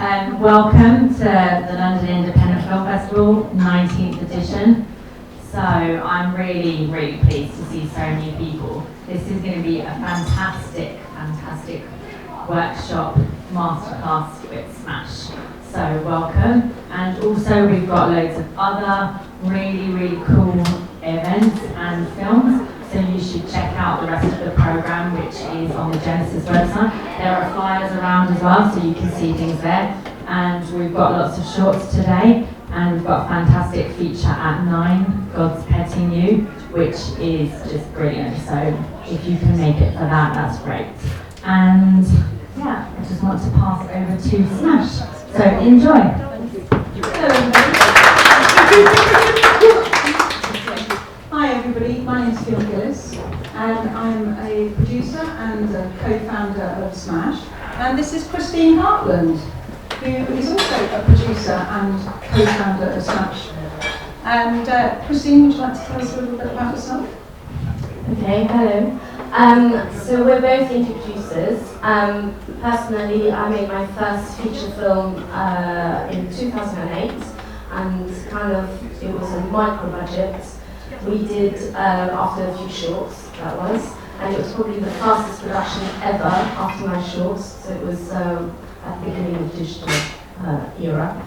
Welcome to the London Independent Film Festival, 19th edition. So I'm really, really pleased to see so many people. This is going to be a fantastic workshop, masterclass with Smash. So welcome. And also we've got loads of other really, really cool events and films. So you should check out the rest of the programme, which is on the Genesis website. There are flyers around as well, so you can see things there. And we've got lots of shorts today, and we've got a fantastic feature at 9, God's Petting You, which is just brilliant. So if you can make it for that, that's great. And yeah, I just want to pass over to Smash. So enjoy. Hi everybody, my name is Fiona Gilles, and I'm a producer and a co-founder of Smash. And this is Christine Hartland, who is also a producer and co-founder of Smash. And Christine, would you like to tell us a little bit about yourself? Okay, hello. So we're both indie producers. Personally, I made my first feature film in 2008, and it was a micro budget. We did after a few shorts, that was, and it was probably the fastest production ever after my shorts. So it was at the beginning of the digital era.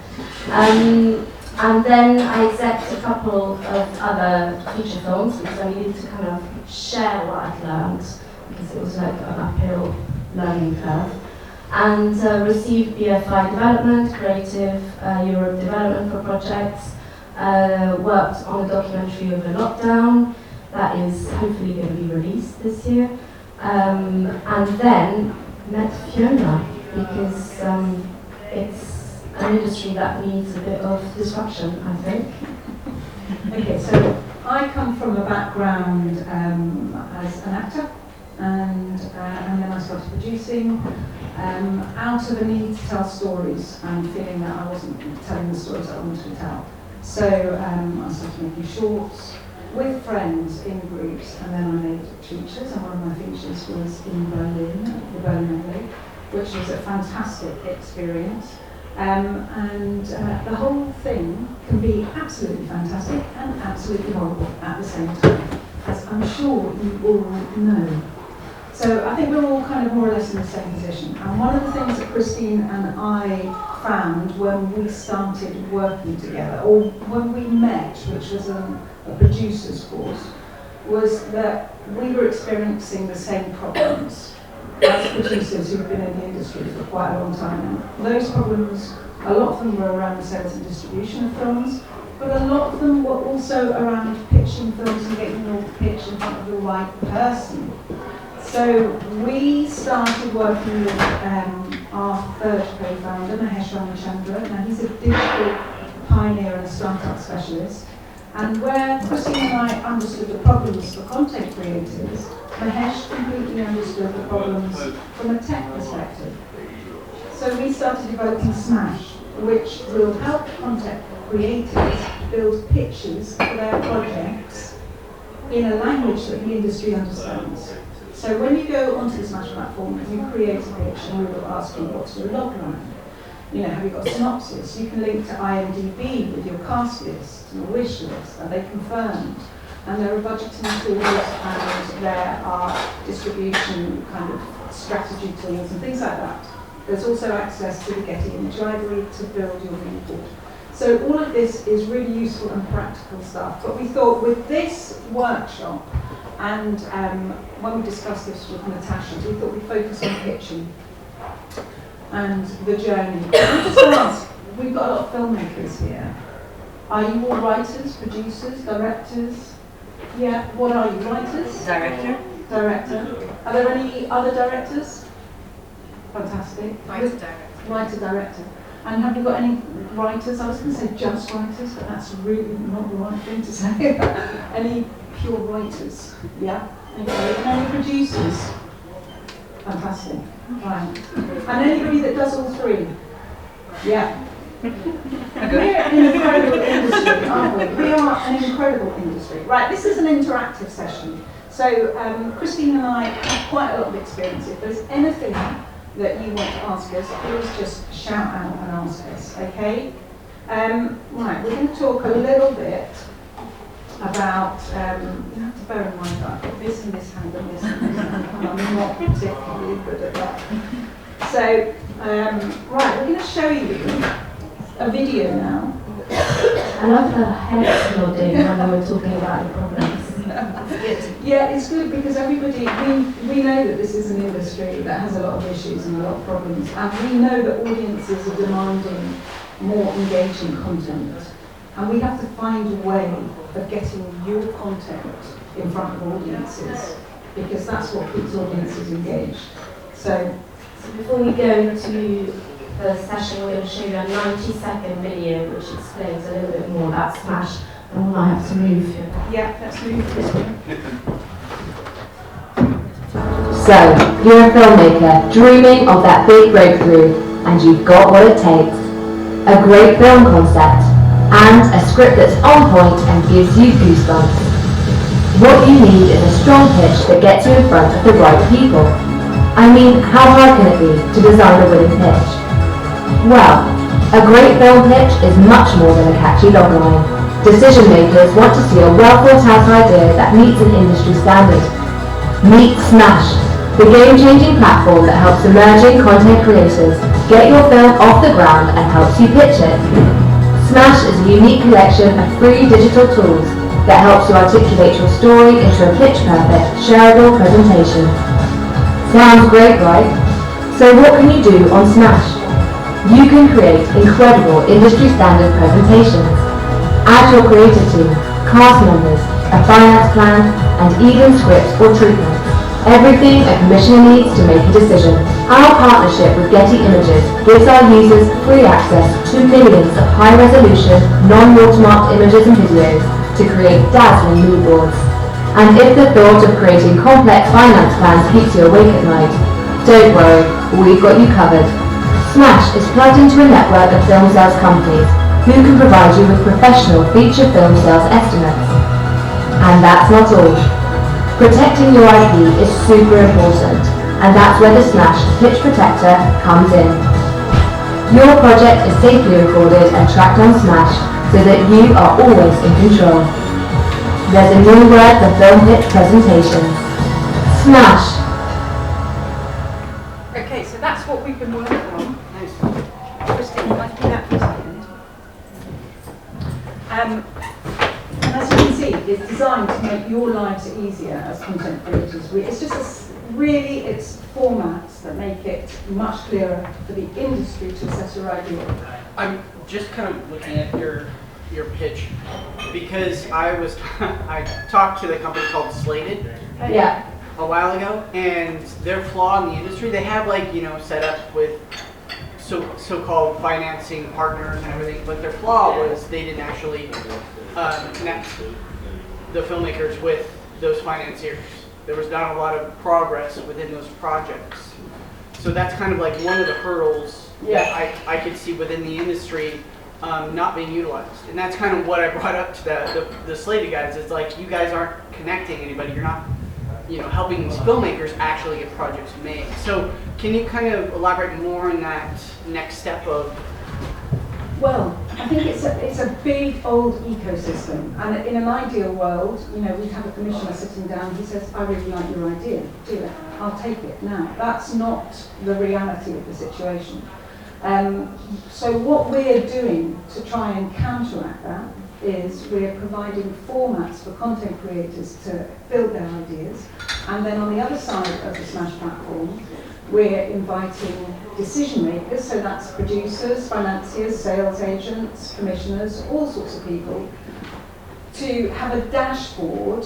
And then I exec a couple of other feature films because I needed to kind of share what I'd learned, because it was like an uphill learning curve. And received BFI Development, Creative Europe Development for projects. Worked on a documentary over lockdown that is hopefully going to be released this year. And then met Fiona because it's an industry that needs a bit of disruption, I think. Okay, so I come from a background as an actor, and then I started producing out of a need to tell stories and feeling that I wasn't telling the stories I wanted to tell. So I started making shorts with friends in groups, and then I made features, and one of my features was in Berlin, the Berlin Movie, which was a fantastic experience. And the whole thing can be absolutely fantastic and absolutely horrible at the same time, as I'm sure you all know. So I think we're all kind of more or less in the same position. And one of the things that Christine and I found when we started working together, or when we met, which was a producer's course, was that we were experiencing the same problems as producers who've been in the industry for quite a long time now. Those problems, a lot of them were around the sales and distribution of films, but a lot of them were also around pitching films and getting your pitch in front of the right person. So we started working with our third co-founder, Mahesh Ramachandra. Now he's a digital pioneer and a startup specialist. And where Christine and I understood the problems for content creators, Mahesh completely understood the problems from a tech perspective. So we started developing Smash, which will help content creators build pitches for their projects in a language that the industry understands. So when you go onto the Smash platform and you create a pitch, and we will ask you what's your logline. You know, have you got a synopsis? You can link to IMDb with your cast list and a wish list. Are they confirmed? And there are budgeting tools, and there are distribution kind of strategy tools and things like that. There's also access to the Getty Image Library to build your report. So all of this is really useful and practical stuff. But we thought with this workshop, and when we discussed this with Natasha, we thought we'd focus on pitching and the journey. I just ask, we've got a lot of filmmakers here. Are you all writers, producers, directors? Yeah, what are you, writers? Director. Director. Are there any other directors? Fantastic. Writer, director. And have you got any writers? I was going to say just writers, but that's really not the right thing to say. Any pure writers? Yeah. Okay. And any producers? Fantastic. Right. And anybody that does all three? Yeah. We're an incredible industry, aren't we? We are an incredible industry. Right, this is an interactive session. So Christine and I have quite a lot of experience. If there's anything that you want to ask us, please just shout out and ask us, okay? Right, we're going to talk a little bit about, you have to bear in mind that I've got this in this hand and this in this hand, and I'm not particularly good at that. So, right, we're going to show you a video now. I love the heads you're doing when we're talking about the problems. Yeah, it's good because everybody, we know that this is an industry that has a lot of issues and a lot of problems, and we know that audiences are demanding more engaging content, and we have to find a way of getting your content in front of audiences, because that's what keeps audiences engaged. So before we go to the session, we're going to show you a 90-second video which explains a little bit more about Smash. And I have to move. Yeah, let's move this way. So, you're a filmmaker dreaming of that big breakthrough, and you've got what it takes. A great film concept, and a script that's on point and gives you goosebumps. What you need is a strong pitch that gets you in front of the right people. I mean, how hard can it be to design a winning pitch? Well, a great film pitch is much more than a catchy logline. Decision makers want to see a well-thought-out idea that meets an industry standard. Meet Smash, the game-changing platform that helps emerging content creators get your film off the ground and helps you pitch it. Smash is a unique collection of free digital tools that helps you articulate your story into a pitch-perfect, shareable presentation. Sounds great, right? So what can you do on Smash? You can create incredible industry-standard presentations. Add your creative team, cast members, a finance plan, and even scripts or treatment. Everything a commissioner needs to make a decision. Our partnership with Getty Images gives our users free access to millions of high-resolution, non-watermarked images and videos to create dazzling mood boards. And if the thought of creating complex finance plans keeps you awake at night, don't worry, we've got you covered. Smash is plugged into a network of film sales companies who can provide you with professional feature film sales estimates. And that's not all. Protecting your IP is super important, and that's where the Smash Pitch Protector comes in. Your project is safely recorded and tracked on Smash so that you are always in control. There's a new word for film pitch presentations. Smash! Okay, so that's what we've been working on. Christine, can I do that for a second? And as you can see, it's designed to make your lives easier as content creators. It's just it's formats that make it much clearer for the industry to assess your idea. I'm just kind of looking at your pitch because I talked to the company called Slated Yeah. a while ago, and their flaw in the industry, they have set up with so-called financing partners and everything, but their flaw was they didn't actually connect the filmmakers with those financiers. There was not a lot of progress within those projects. So that's kind of like one of the hurdles that I could see within the industry not being utilized. And that's kind of what I brought up to the Slated guys. It's like, you guys aren't connecting anybody. You're not helping these filmmakers actually get projects made. So can you kind of elaborate more on that next step of? Well, I think it's a big old ecosystem, and in an ideal world, we'd have a commissioner sitting down. He says, "I really like your idea. Do it. I'll take it." Now, that's not the reality of the situation. So what we're doing to try and counteract that is we're providing formats for content creators to build their ideas, and then on the other side of the Smash platform, we're inviting decision makers, so that's producers, financiers, sales agents, commissioners, all sorts of people, to have a dashboard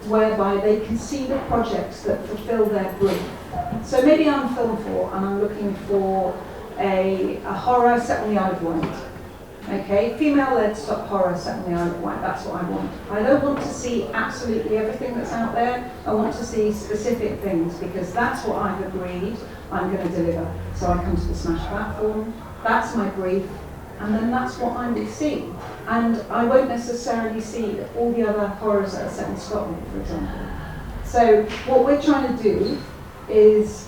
whereby they can see the projects that fulfill their brief. So maybe I'm Film 4 and I'm looking for a horror set on the Isle of Wight. Okay, female-led horror set on the Isle of Wight, that's what I want. I don't want to see absolutely everything that's out there. I want to see specific things, because that's what I've agreed I'm going to deliver. So I come to the Smash platform, that's my brief, and then that's what I will see. And I won't necessarily see all the other horrors that are set in Scotland, for example. So what we're trying to do is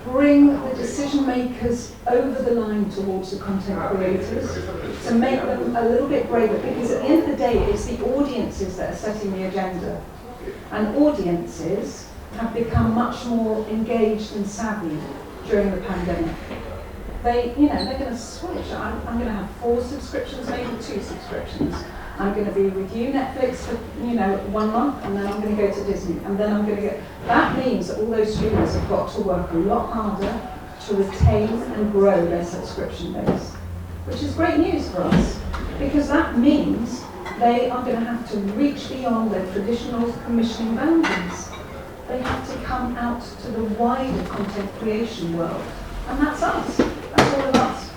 bring the decision makers over the line towards the content creators, to make them a little bit braver, because at the end of the day it's the audiences that are setting the agenda, and audiences have become much more engaged and savvy during the pandemic. They're going to switch. I'm going to have 4 subscriptions, maybe 2 subscriptions. I'm going to be with you, Netflix, for 1 month, and then I'm going to go to Disney, and then I'm going to go. That means that all those students have got to work a lot harder to retain and grow their subscription base, which is great news for us, because that means they are going to have to reach beyond their traditional commissioning boundaries. They have to come out to the wider content creation world, and that's us. That's all of us.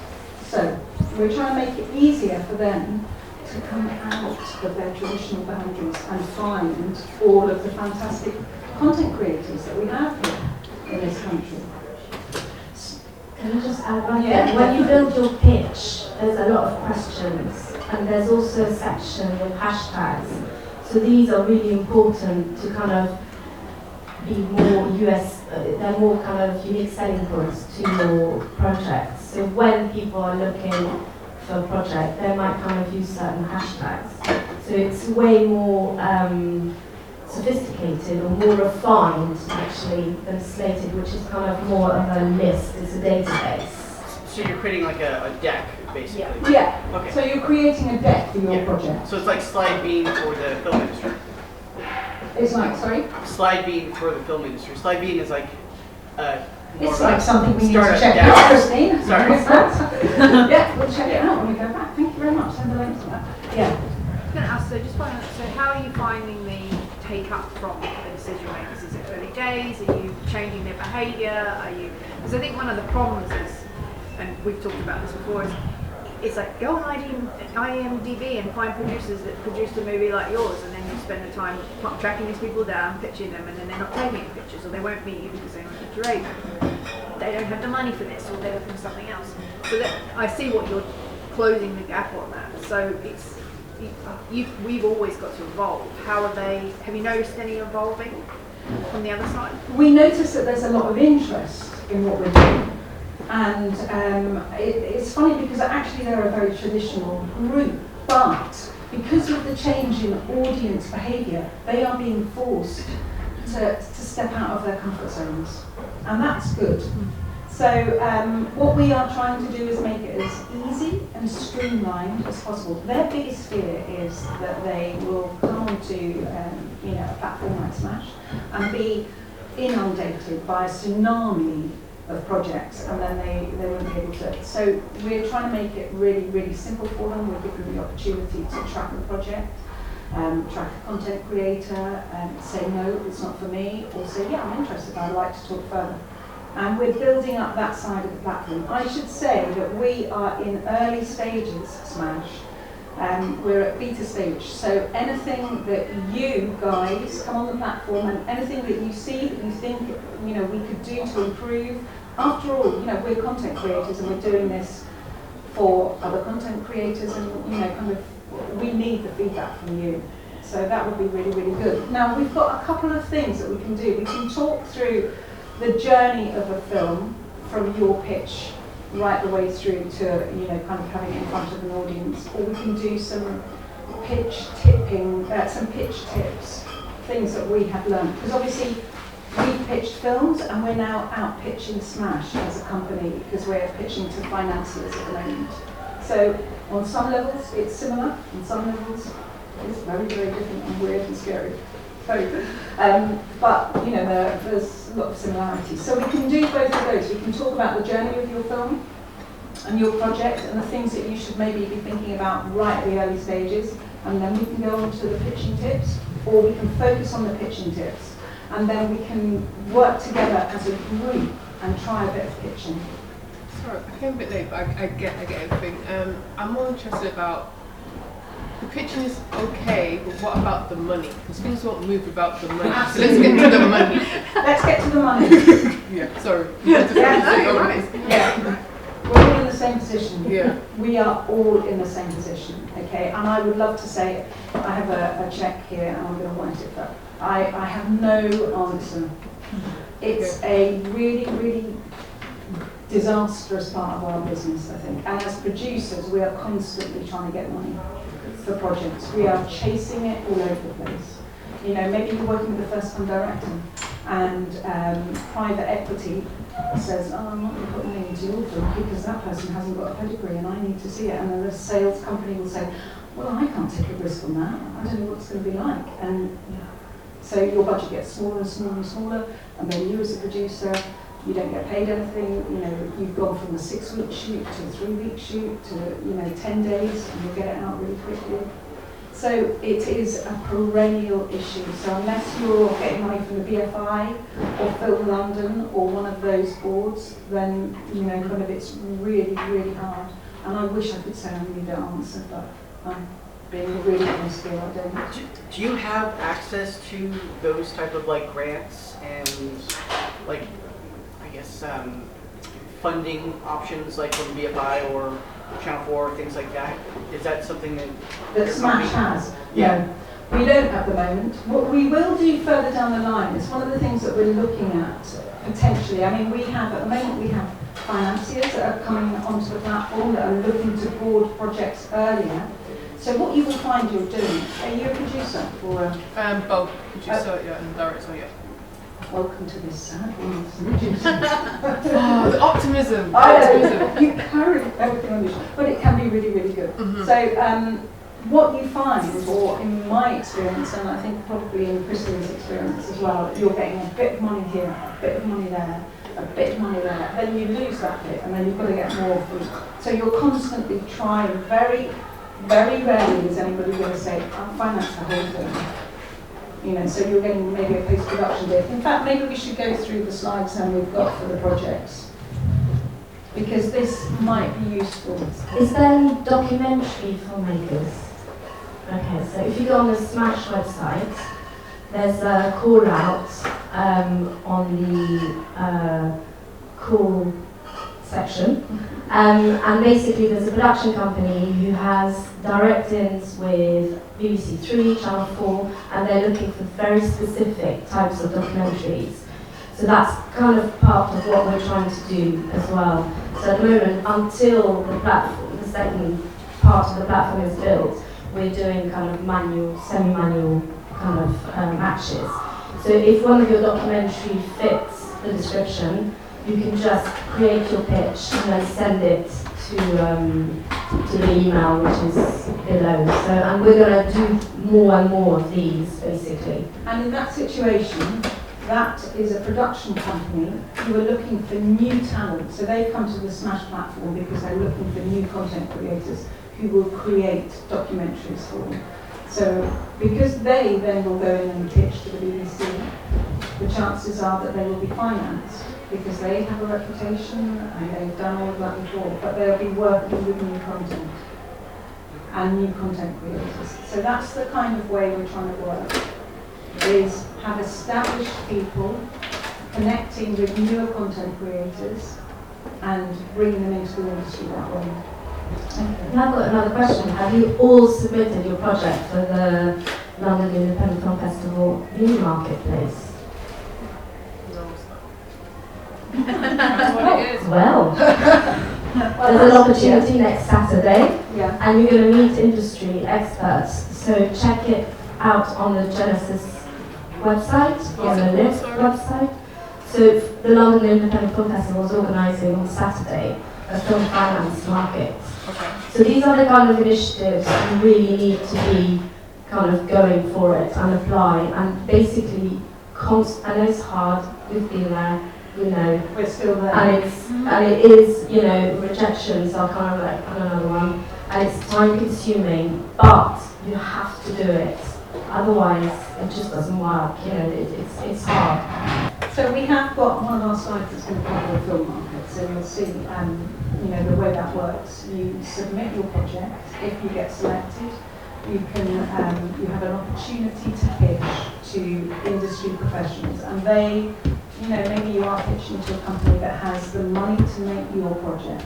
So we're trying to make it easier for them to come out of their traditional boundaries and find all of the fantastic content creators that we have here in this country. Can I just add one thing? Yeah. When you build your pitch, there's a lot of questions, and there's also a section with hashtags. So these are really important to kind of be more they're more kind of unique selling points to your project. So when people are looking for a project, they might kind of use certain hashtags. So it's way more sophisticated or more refined actually than Slated, which is kind of more of a list, it's a database. So you're creating like a deck, basically? Yeah. Okay. So you're creating a deck for your project. So it's like Slide Bean for the film industry? It's like, sorry? Slide Bean for the film industry. Slide Bean is like It's like something we need to startup check deck. out, Christine. Sorry. Yeah, we'll check it out when we go back. Thank you very much. Send the link to that. Yeah. I was going to ask, so how are you finding the take up from the decision makers? Is it early days? Are you changing their behaviour? Because I think one of the problems is, and we've talked about this before, is it's like go on IMDb and find producers that produced a movie like yours, and then you spend the time tracking these people down, pitching them, and then they're not taking any pictures, or they won't meet you because they don't have the rate. They don't have the money for this, or they're looking for something else. So that I see what you're closing the gap on that. So it's we've always got to evolve. Have you noticed any evolving from the other side? We notice that there's a lot of interest in what we're doing. And it's funny because actually they're a very traditional group, but because of the change in audience behaviour, they are being forced to step out of their comfort zones, and that's good. So what we are trying to do is make it as easy and streamlined as possible. Their biggest fear is that they will come onto a platform like Smash and be inundated by a tsunami of projects, and then they won't be able to. So we're trying to make it really, really simple for them. We're giving them the opportunity to track the project, track a content creator, say no, it's not for me, or say yeah, I'm interested, I'd like to talk further. And we're building up that side of the platform. I should say that we are in early stages, Smash. We're at beta stage, so anything that you guys come on the platform and anything that you see that you think we could do to improve. After all, we're content creators and we're doing this for other content creators, and we need the feedback from you. So that would be really, really good. Now we've got a couple of things that we can do. We can talk through the journey of a film from your pitch right the way through to kind of having it in front of an audience, or we can do some pitch tips, things that we have learned, because obviously we've pitched films and we're now out pitching Smash as a company because we're pitching to financiers at the moment. So on some levels it's similar, on some levels it's very, very different and weird and scary. Very good. But there's a lot of similarities. So we can do both of those. We can talk about the journey of your film and your project and the things that you should maybe be thinking about right at the early stages, and then we can go on to the pitching tips, or we can focus on the pitching tips, and then we can work together as a group and try a bit of pitching. Sorry, I came a bit late, but I get everything. I'm more interested about the pitching is okay, but what about the money? Because things won't move without the money. So let's get to the money. Let's get to the money. Yeah, sorry. Yeah. We're all in the same position. Yeah. We are all in the same position, okay? And I would love to say, I have a check here and I'm going to want it, but I have no answer. It's a really, really disastrous part of our business, I think. And as producers, we are constantly trying to get money for projects. We are chasing it all over the place. You know, maybe you're working with a first-time director, and private equity says, oh, I'm not going to put money into your film because that person hasn't got a pedigree and I need to see it. And then the sales company will say, well, I can't take a risk on that. I don't know what it's going to be like. And so your budget gets smaller and smaller and smaller, and then you as a producer, you don't get paid anything. You know, you've gone from a 6-week shoot to a 3-week shoot to, 10 days, and you'll get it out really quickly. So it is a perennial issue. So unless you're getting money from the BFI or Film London or one of those boards, then kind of it's really, really hard. And I wish I could say I knew the answer, but I'm being really honest here, I don't. Do you have access to those type of like grants and like, I guess, funding options like from BFI or Channel 4, things like that? Is that something that Smash has? Yeah. No, we don't at the moment. What we will do further down the line is one of the things that we're looking at potentially. I mean, at the moment we have financiers that are coming onto the platform that are looking to board projects earlier. So what you will find you're doing, are you a producer or a... Both, producer and director, yeah. Welcome to this sad world. Oh, the optimism. I know, you carry everything on you, but it can be really, really good. Mm-hmm. So what you find, or in my experience, and I think probably in Christine's experience as well, you're getting a bit of money here, a bit of money there, a bit of money there, then you lose that bit, and then you've got to get more from it. So you're constantly trying, very, very rarely is anybody going to say, I'll finance the whole thing. So you're getting maybe a post-production bit. In fact, maybe we should go through the slides that we've got for the projects, because this might be useful. Is there any documentary filmmakers? Okay, so if you go on the Smash website, there's a call out on the call section. And basically there's a production company who has direct-ins with BBC 3, Channel 4, and they're looking for very specific types of documentaries. So that's kind of part of what we're trying to do as well. So at the moment, until the platform, the second part of the platform is built, we're doing kind of manual, semi-manual kind of matches. So if one of your documentary fits the description, you can just create your pitch and then send it to the email, which is below. So, and we're going to do more and more of these, basically. And in that situation, that is a production company who are looking for new talent. So they've come to the Smash platform because they're looking for new content creators who will create documentaries for them. So because they then will go in and pitch to the BBC, the chances are that they will be financed, because they have a reputation and they've done all of that before, but they'll be working with new content and new content creators. So that's the kind of way we're trying to work, is have established people connecting with newer content creators and bring them into the industry that way. And I've got another question. Have you all submitted your project for the London Independent Film Festival New Marketplace? That's what it is. Well, there's an opportunity next Saturday, and you're going to meet industry experts. So check it out on the Genesis website, on the LIFF website. So the London Independent Film Festival is organising on Saturday a film finance market. Okay. So these are the kind of initiatives you really need to be kind of going for it and apply, and basically, I know it's hard, we've been there. We're still there. And it is, rejections are kind of like another one, and it's time consuming, but you have to do it. Otherwise, it just doesn't work. It's hard. So we have got one of our slides that's going to cover the film market. So you'll see, the way that works. You submit your project. If you get selected, you can you have an opportunity to pitch to industry professionals, and they. Maybe you are pitching to a company that has the money to make your project.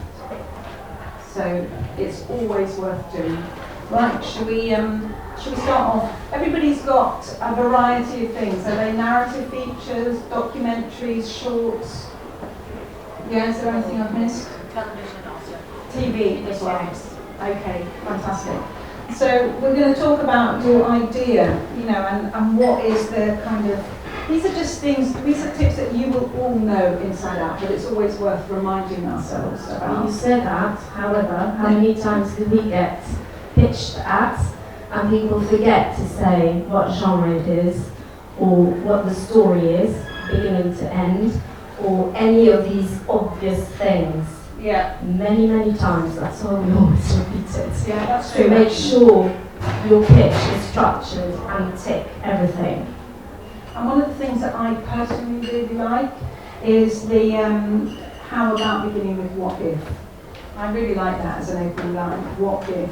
So it's always worth doing. Right, should we start off? Everybody's got a variety of things. Are they narrative features, documentaries, shorts? Yeah, is there anything I've missed? Television also. TV as well. Okay, fantastic. So we're going to talk about your idea, and what is the kind of, these are just things, these are tips that you will all know inside out, but it's always worth reminding ourselves about. You said that, however, how many times do we get pitched at and people forget to say what genre it is or what the story is, beginning to end, or any of these obvious things. Yeah. Many, many times, that's why we always repeat it. Yeah, that's So true. make sure your pitch is structured and tick everything. And one of the things that I personally really like is the how about beginning with what if. I really like that as an opening line. What if,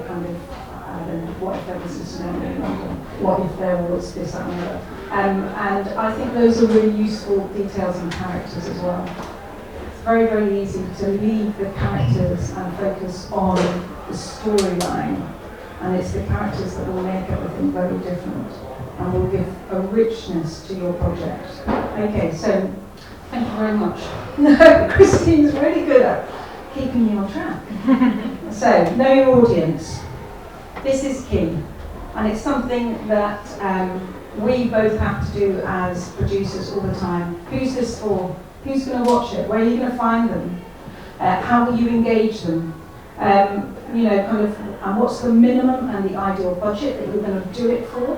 kind of, I don't know, what if there was a tsunami in London? What if there was this, that and the other? And I think those are really useful details and characters as well. It's very, very easy to leave the characters and focus on the storyline. And it's the characters that will make everything very different and will give a richness to your project. Okay, so thank you very much. No, Christine's really good at keeping you on track. So, know your audience. This is key. And it's something that we both have to do as producers all the time. Who's this for? Who's going to watch it? Where are you going to find them? How will you engage them? And what's the minimum and the ideal budget that you're going to do it for?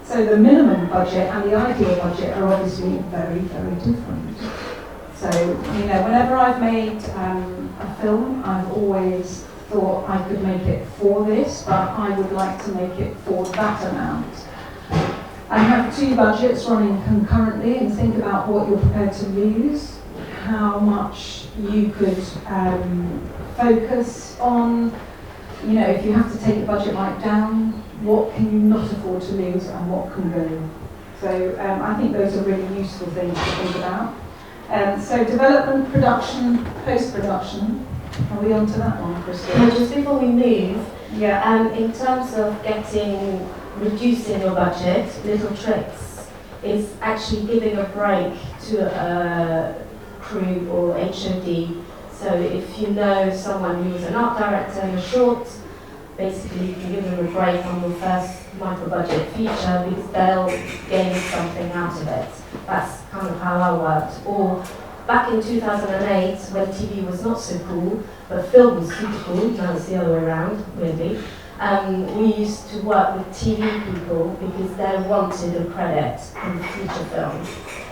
So the minimum budget and the ideal budget are obviously very, very different. So, whenever I've made a film, I've always thought I could make it for this, but I would like to make it for that amount. I have two budgets running concurrently and think about what you're prepared to lose, how much you could focus on, if you have to take the budget right down, what can you not afford to lose and what can go. So I think those are really useful things to think about. So development, production, post-production. Are we on to that one, Christine? And just before we move, Yeah. in terms of reducing your budget, little tricks is actually giving a break to a crew or HOD. So if you know someone who's an art director in a short, basically you can give them a break on your first micro-budget feature because they'll gain something out of it. That's kind of how I worked. Or back in 2008, when TV was not so cool, but film was super cool, now it's the other way around, weirdly, we used to work with TV people because they wanted a credit in the feature films.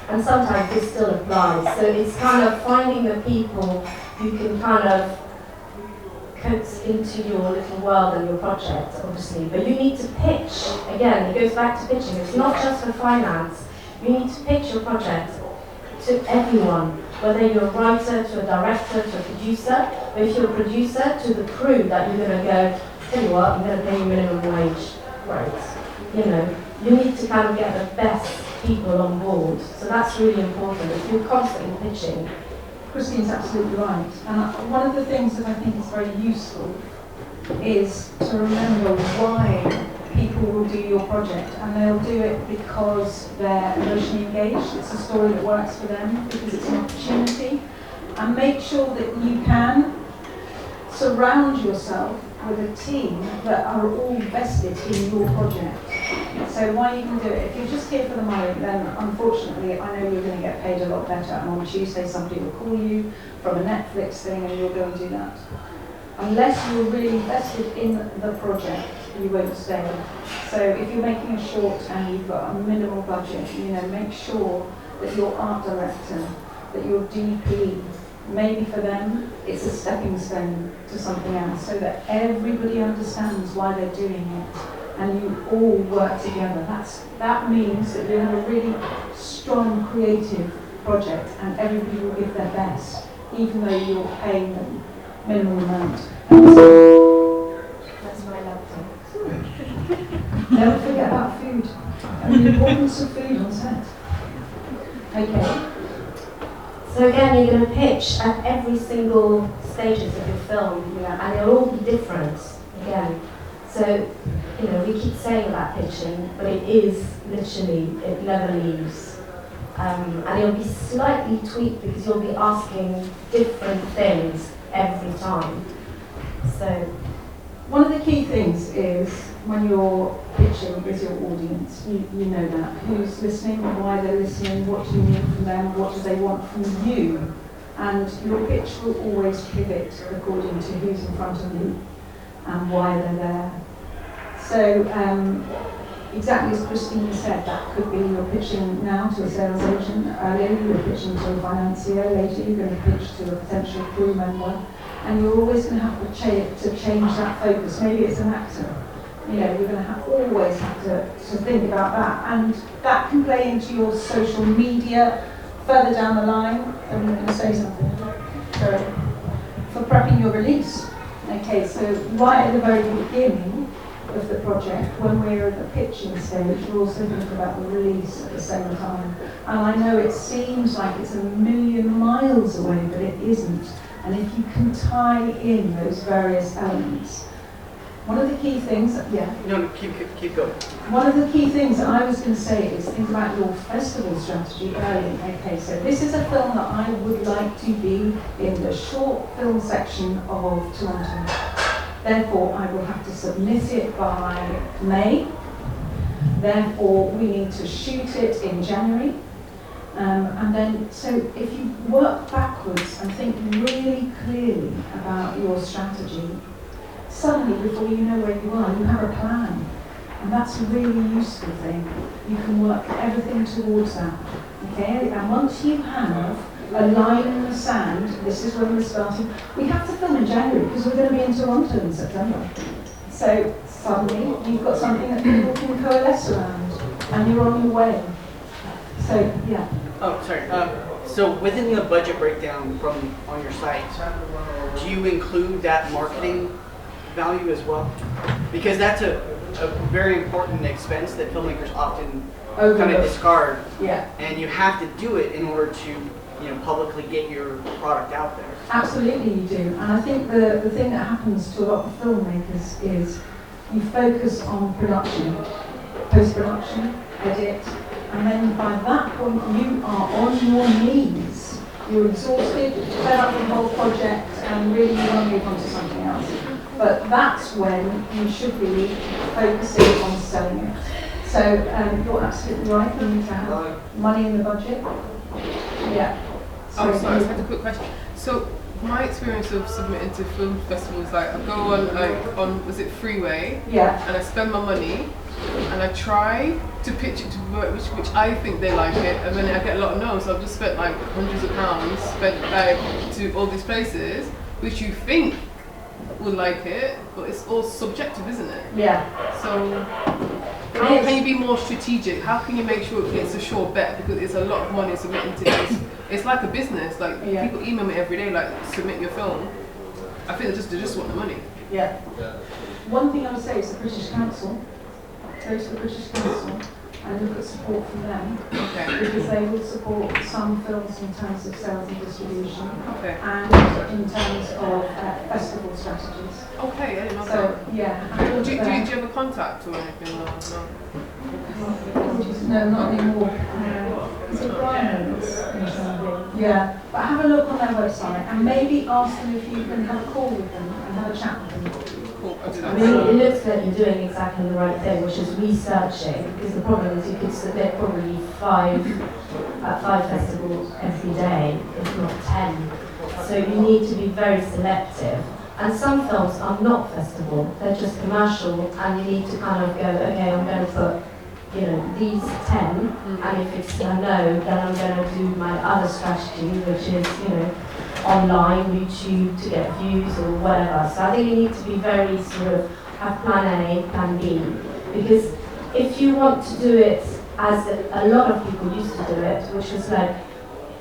And sometimes this still applies. So it's kind of finding the people you can kind of coax into your little world and your project, obviously. But you need to pitch. Again, it goes back to pitching. It's not just for finance. You need to pitch your project to everyone, whether you're a writer, to a director, to a producer. But if you're a producer, to the crew that you're going to go, tell you what, I'm going to pay you minimum wage. Right. You need to kind of get the best people on board. So that's really important. If you're constantly pitching. Christine's absolutely right. And one of the things that I think is very useful is to remember why people will do your project. And they'll do it because they're emotionally engaged. It's a story that works for them, because it's an opportunity. And make sure that you can surround yourself with a team that are all vested in your project. So why you can do it, if you're just here for the money, then unfortunately I know you're going to get paid a lot better, and on Tuesday somebody will call you from a Netflix thing and you'll go and do that. Unless you're really invested in the project, you won't stay. So if you're making a short and you've got a minimal budget, make sure that your art director, that your DP, maybe for them it's a stepping stone to something else, so that everybody understands why they're doing it and you all work together. That means that you have a really strong creative project and everybody will give their best, even though you're paying them minimum amount. That's my laptop. Never forget about food and the importance of food on set. Okay. So again, you're going to pitch at every single stages of your film, and they'll all be different. Again, so we keep saying about pitching, but it is literally, it never leaves. and it'll be slightly tweaked because you'll be asking different things every time. So, one of the key things is when you're pitching is your audience. You know that. Who's listening, why they're listening, what do you need from them, what do they want from you. And your pitch will always pivot according to who's in front of you and why they're there. So, exactly as Christine said, that could be you're pitching now to a sales agent, earlier you're pitching to a financier, later you're going to pitch to a potential crew member, and you're always going to have to change that focus. Maybe it's an actor. You know, you're going to always have to think about that, and that can play into your social media further down the line. I'm going to say something. Sorry. For prepping your release. Okay, so right at the very beginning of the project, when we're at the pitching stage, we're also thinking about the release at the same time. And I know it seems like it's a million miles away, but it isn't. And if you can tie in those various elements, one of the key things, No, keep going. one of the key things that I was going to say is think about your festival strategy early. Okay, so this is a film that I would like to be in the short film section of Toronto. Therefore, I will have to submit it by May. Therefore, we need to shoot it in January. And then, so if you work backwards and think really clearly about your strategy, suddenly, before you know where you are, you have a plan. And that's a really useful thing. You can work everything towards that. Okay? And once you have a line in the sand, this is when we're starting. We have to film in January because we're going to be in Toronto in September. So suddenly, you've got something that people can coalesce around, and you're on your way. So, yeah. Oh, sorry. So within the budget breakdown from on your site, do you include that marketing value as well? Because that's a very important expense that filmmakers often kind of discard. Yeah. And you have to do it in order to, publicly get your product out there. Absolutely you do. And I think the thing that happens to a lot of filmmakers is you focus on production, post-production, edit, and then by that point you are on your knees. You're exhausted, fed up with the whole project, and really you want to move on to something else. But that's when you should be focusing on selling it. So you're absolutely right, you need to have money in the budget. Yeah. Oh, sorry, I just had a quick question. So my experience of submitting to film festivals, like I go on was it Freeway? Yeah. And I spend my money and I try to pitch it to which I think they like it, and then I get a lot of no's. So I've just spent like hundreds of pounds to all these places, which you think would like it, but it's all subjective, isn't it? Yeah. So how can you be more strategic? How can you make sure it's a sure bet? Because it's a lot of money submitting to this. It's like a business. Like people email me every day, like submit your film. I think they just want the money. Yeah. One thing I would say is the British Council. Go to the British Council and look at support from them. Okay. Because they will support some films in terms of sales and distribution. Okay. And in terms of festival strategies. Okay, I didn't know So, that. yeah. Do you have a contact or anything? No. No, not anymore. Is it Brian? Yeah. But have a look on their website and maybe ask them if you can have a call with them and have a chat with them. Cool, I'll do I that. mean, it looks like you're doing exactly the right thing, which is researching, because the problem is you could submit probably five festivals every day, if not 10. So you need to be very selective. And some films are not festival, they're just commercial, and you need to kind of go, okay, I'm going to put, these 10, and if it's a no, then I'm going to do my other strategy, which is, online, YouTube, to get views or whatever. So I think you need to be very have plan A, plan B, because if you want to do it as a lot of people used to do it, which was like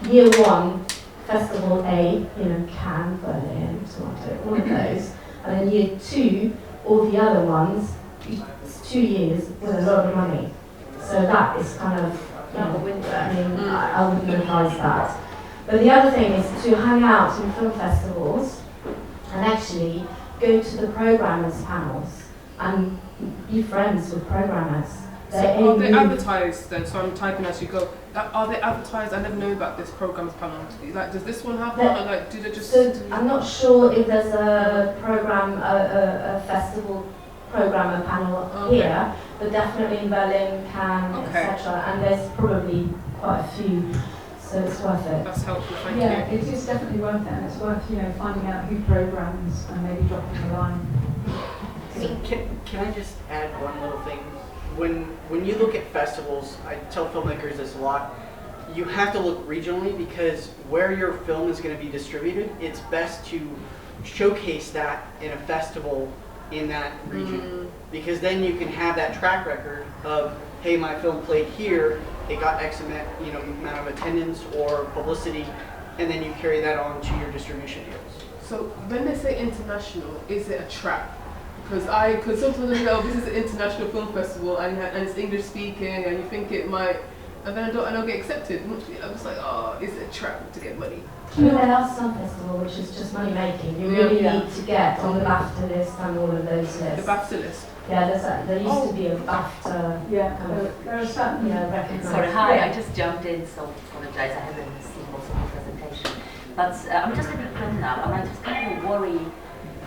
year one, Festival A, Cannes, Berlin, Toronto, all of those, and then year two, all the other ones, it's 2 years with a lot of money. So that is kind of, I wouldn't advise that. But the other thing is to hang out in film festivals and actually go to the programmers' panels and be friends with programmers. Are they advertised then? So I'm typing as you go. Are they advertised? I never knew about this program's panel. Like, does this one have one? Or like, do they just? So I'm not sure if there's a program, a festival program, a panel here, but definitely in Berlin, Cannes, etc. And there's probably quite a few, so it's worth it. That's helpful. Thank you. Yeah, it is definitely worth it, and it's worth finding out who programs and maybe dropping a line. Can I just add one little thing? When you look at festivals, I tell filmmakers this a lot, you have to look regionally, because where your film is going to be distributed, it's best to showcase that in a festival in that region. Because then you can have that track record of, hey, my film played here, it got X amount of attendance or publicity, and then you carry that on to your distribution deals. So when they say international, is it a trap? Because sometimes I go, this is an international film festival and it's English speaking, and you think it might, and then I don't get accepted. I'm just like, oh, is it a trap to get money? There are some festival which is just money making. You really need to get on the BAFTA list and all of those lists. The BAFTA list. Yeah, there used to be a BAFTA. Yeah, there are certain recognised. Sorry, hi, I just jumped in, so I apologise, I haven't seen most of the presentation. But I'm just a big fan now, and I just kind of worry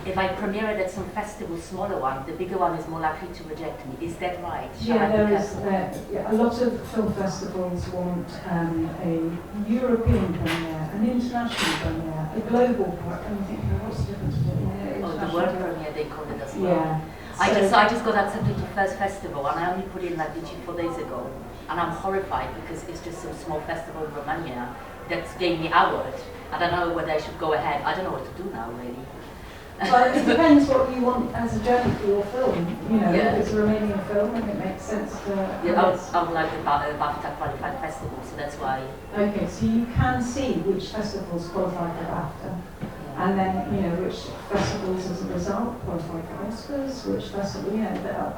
if I premiere it at some festival, smaller one, the bigger one is more likely to reject me. Is that right? Yeah, a lot of film festivals want a European premiere, an international premiere, a global premiere. And you think, what's the difference between the world premiere, they call it as well. Yeah. I just got accepted to first festival, and I only put in like literally 4 days ago, and I'm horrified because it's just some small festival in Romania that gave me award. I don't know whether I should go ahead. I don't know what to do now, really. Well, it depends what you want as a journey for your film. If it's a Romanian film, and it makes sense to. Yeah, I would like the BAFTA qualified festival, so that's why. Okay, so you can see which festivals qualify for BAFTA, and then which festivals, as a result, qualify for Oscars. Which festival, a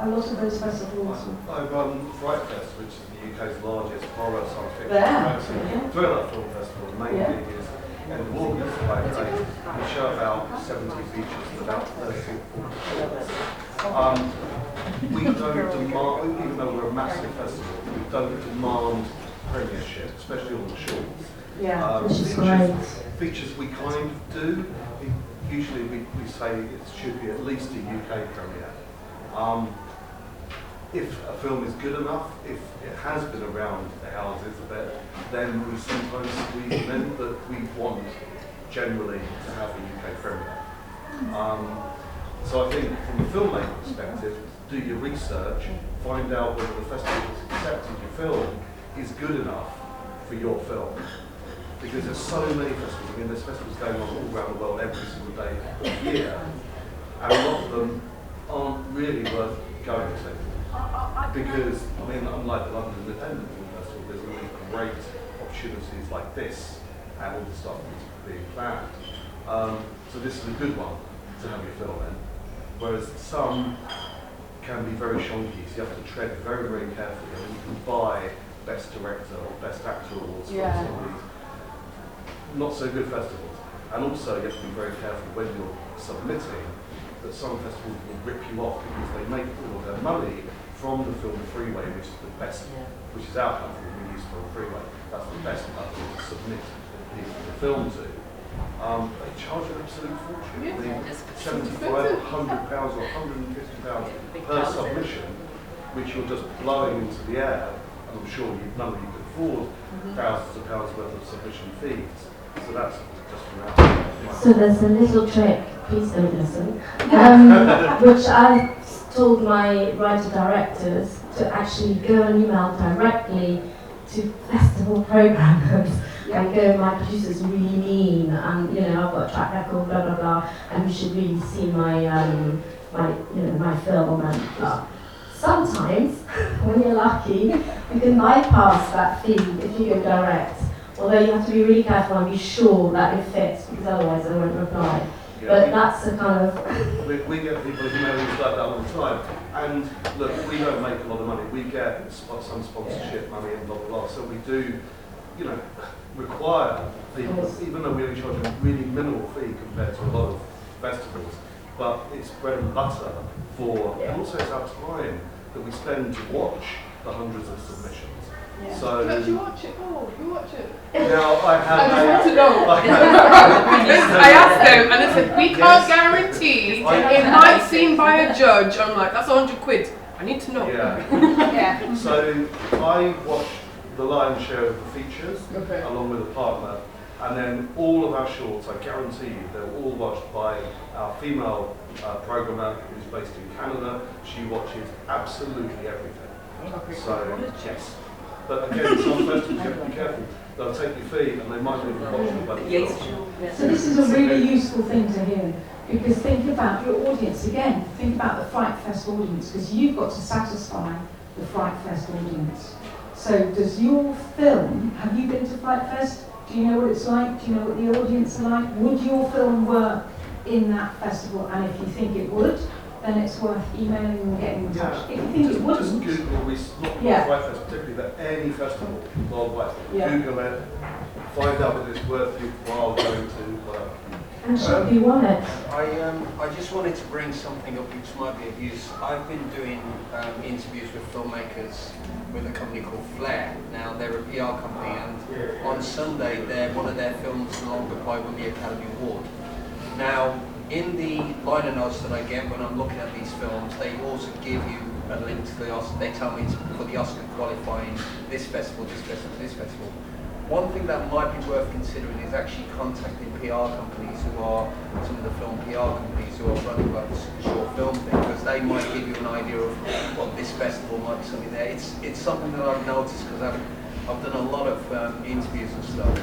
lot of those festivals. I run Fright Fest, which is the UK's largest horror science fiction thriller film festival. The main thing is. And the August, we show about 70 features and about 30 or 40 we don't demand, even though we're a massive festival, we don't demand premiership, especially on the shorts. Yeah, which is great. Features we kind of do. Usually we say it should be at least a UK premiere. If a film is good enough, if it has been around the houses a bit, then we sometimes recommend that we want generally to have a UK premiere. So I think from a filmmaker perspective, do your research, find out whether the festival has accepted your film is good enough for your film. Because there's so many festivals, there's festivals going on all around the world every single day of the year, and a lot of them aren't really worth going to. Because, unlike the London Independent Film Festival, there's really great opportunities like this and all the stuff that's being planned. So this is a good one to have your film in. Whereas some can be very shonky, so you have to tread very, very carefully. You can buy Best Director or Best Actor awards from some of these not so good festivals. And also you have to be very careful when you're submitting that some festivals will rip you off because they make all of their money from the film Freeway, which is the best, which is our platform we use for Freeway. That's the best platform to submit the film to. They charge an absolute fortune. £75, £100 or £150 per submission, which you're just blowing into the air. And I'm sure none of you can afford thousands of pounds worth of submission fees. So that's just from our. So there's a little trick, please don't listen, which I told my writer-directors to actually go and email directly to festival programmers and go, my producer's really mean, and I've got a track record, blah blah blah, and you should really see my my film and blah. Sometimes, when you're lucky, you can bypass that feed if you go direct. Although you have to be really careful and be sure that it fits, because otherwise they won't reply. Yeah. But that's a kind of... We get people emailing us like that all the time. And look, we don't make a lot of money. We get some sponsorship money and blah, blah, blah. So we do, require people, even though we only charge a really minimal fee compared to a lot of festivals. But it's bread and butter for, and also it's our time that we spend to watch the hundreds of submissions. Yeah. So Did you watch it? Oh, you watch it. now I have. I just want to know. I asked them and they said, we can't guarantee. It might seem by a judge. I'm like, that's 100 quid. I need to know. Yeah. Yeah. So I watched the lion's share of the features Okay. along with a partner, and then all of our shorts, I guarantee you, they're all watched by our female programmer who's based in Canada. She watches absolutely everything. Okay. So, yes. But again, some festivals you have to be careful. They'll take your fee and they might not even watch the budget. Yes. So this is a really useful thing to hear, because think about your audience again. Think about the Fright Fest audience, because you've got to satisfy the Fright Fest audience. So does your film, have you been to Fright Fest? Do you know what it's like? Do you know what the audience are like? Would your film work in that festival? And if you think it would, then it's worth emailing and getting in touch. If you think it Just wouldn't, Google, not Fright Fest particularly, but any festival worldwide. Yeah. Google it, find out whether it's worth your while going to, whatever. and should be one it. I just wanted to bring something up which might be of use. I've been doing interviews with filmmakers with a company called Flair. Now they're a PR company, and on Sunday one of their films, The Long Goodbye, won the Academy Award. Now in the liner notes that I get when I'm looking at these films, they also give you a link to the Oscar. They tell me for the Oscar qualifying this festival, this festival, this festival. One thing that might be worth considering is actually contacting PR companies who are some of the film PR companies who are running like the short film thing, because they might give you an idea of what this festival might be something there. It's something that I've noticed because I've done a lot of interviews and stuff,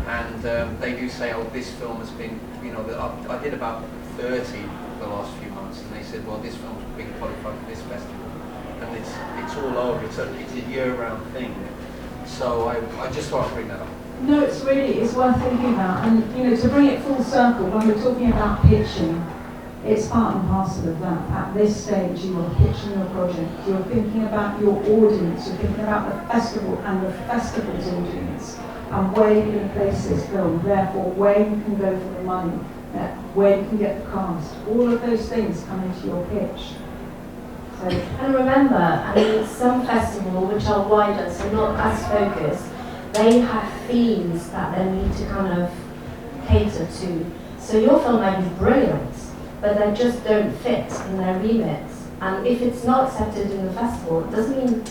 and they do say, oh, this film has been, you know, I did about 30 the last few months, and they said, well, this film's been qualified for this festival, and it's all over. It's a year-round thing. So I just thought I'd bring that up. No, it's worth thinking about. And, you know, to bring it full circle, when we're talking about pitching, it's part and parcel of that. At this stage, you are pitching your project. You're thinking about your audience. You're thinking about the festival and the festival's audience, and where you can place this film, therefore where you can go for the money, where you can get the cast. All of those things come into your pitch. So, And remember, I mean, some festivals which are wider, so not as focused, they have themes that they need to kind of cater to. So your film might be brilliant, but they just don't fit in their remits. And if it's not accepted in the festival, it doesn't mean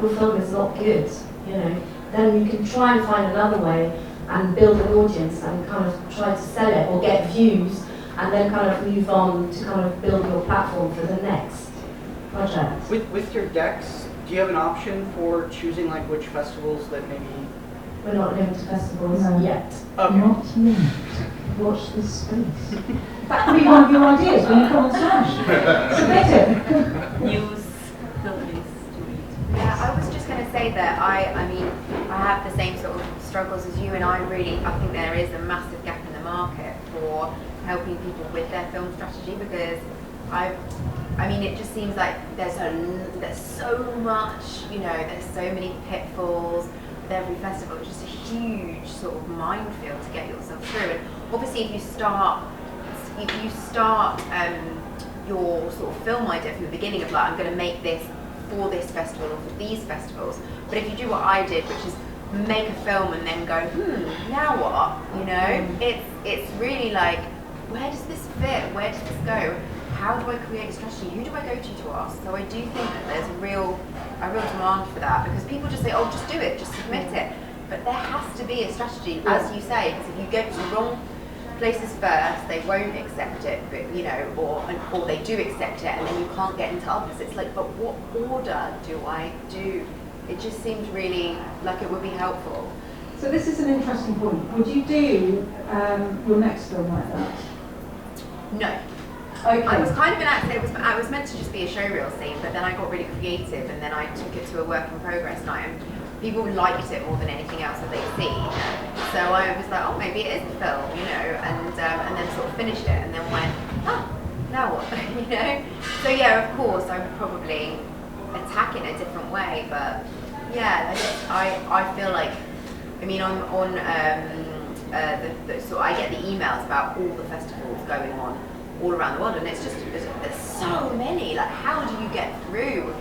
your film is not good, you know. Then you can try and find another way and build an audience and kind of try to sell it or get views, and then kind of move on to kind of build your platform for the next project. With your decks, do you have an option for choosing like which festivals that maybe? We're not going to festivals No. yet. Okay. not yet. Watch this space. That could be one of your ideas when you come on stage. Submit it. News, films to read. Yeah, I was just going to say that I mean, I have the same sort of struggles as you, and I think there is a massive gap in the market for helping people with their film strategy, because I mean, it just seems like there's so much, you know, there's so many pitfalls with every festival. It's just a huge sort of minefield to get yourself through. And obviously, if you start your sort of film idea from the beginning of like, I'm going to make this for this festival or for these festivals. But if you do what I did, which is make a film and then go, now what? You know, it's really like, where does this fit? Where does this go? How do I create a strategy? Who do I go to ask? So I do think that there's a real demand for that, because people just say, oh, just do it, just submit it. But there has to be a strategy, as you say, because if you go to the wrong places first, they won't accept it, but, you know, or they do accept it and then you can't get into others. It's like, but what order do I do? It just seems really like it would be helpful. So this is an interesting point. Would you do your next film like that? No. Okay. I was kind of an accident. I was meant to just be a showreel scene, but then I got really creative, and then I took it to a work in progress night, and people liked it more than anything else that they'd seen. So I was like, oh, maybe it is a film, you know, and then sort of finished it, and then went, now what, you know? So yeah, of course, I would probably attack it in a different way, but yeah, I feel like, I mean, on so I get the emails about all the festivals going on all around the world, and it's just there's so many. Like, how do you get through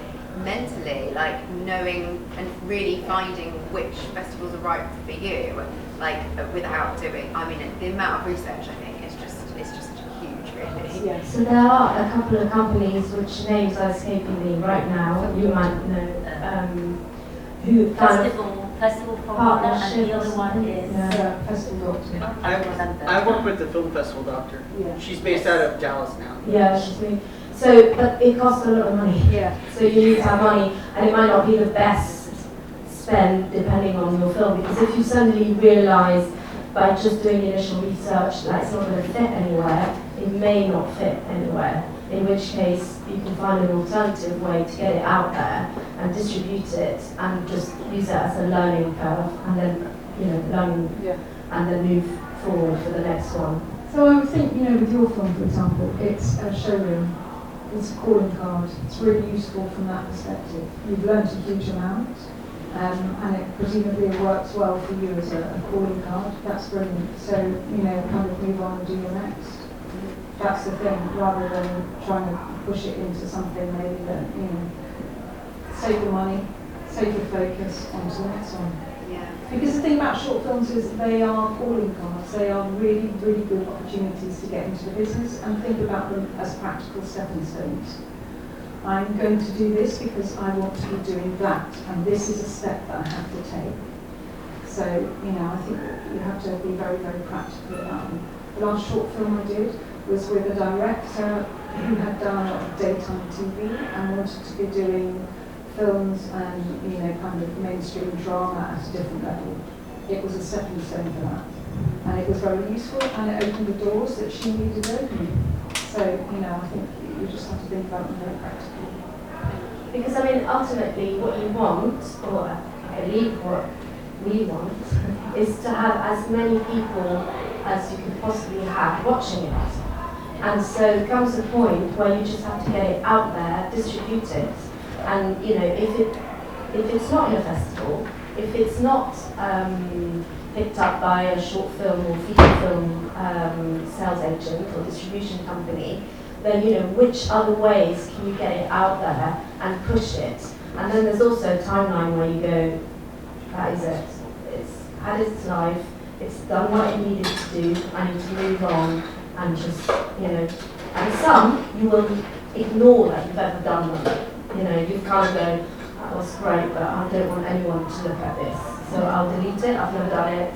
mentally, like knowing and really finding which festivals are right for you, like without doing. I mean, the amount of research I think is just huge, really. Yeah. So there are a couple of companies which names are escaping me right now. You might know who kind of Festival formula, and the other one is Festival Doctor. I work with the Film Festival Doctor. Yeah. She's based out of Dallas now. Yeah, she's me. So, but it costs a lot of money. Yeah. So you need to have money, and it might not be the best spend depending on your film, because if you suddenly realise by just doing initial research that it's not going to fit anywhere, it may not fit anywhere. In which case, you can find an alternative way to get it out there and distribute it, and just use it as a learning curve, and then learn, and then move forward for the next one. So I would think, with your film, for example, it's a showroom, it's a calling card. It's really useful from that perspective. You've learnt a huge amount, and it presumably works well for you as a calling card. That's brilliant. So, kind of move on and do your next. That's the thing, rather than trying to push it into something maybe that, save the money, save your focus onto the next one. Yeah. Because the thing about short films is they are calling cards. They are really, really good opportunities to get into the business, and think about them as practical stepping stones. I'm going to do this because I want to be doing that, and this is a step that I have to take. So, I think you have to be very, very practical about them. The last short film I did was with a director who had done a lot of daytime TV and wanted to be doing films and kind of mainstream drama at a different level. It was a stepping stone for that, and it was very useful, and it opened the doors that she needed opening. So I think you just have to think about them very practically. Because ultimately, what you want, or I believe what we want, is to have as many people as you can possibly have watching it. And so it comes a point where you just have to get it out there, distribute it, and if it's not in a festival, if it's not picked up by a short film or feature film sales agent or distribution company, then which other ways can you get it out there and push it? And then there's also a timeline where you go, that is it. It's had its life, it's done what it needed to do, I need to move on, and just, and some you will ignore that you've ever done them. You kind of go, that was great, but I don't want anyone to look at this, so I'll delete it, I've never done it.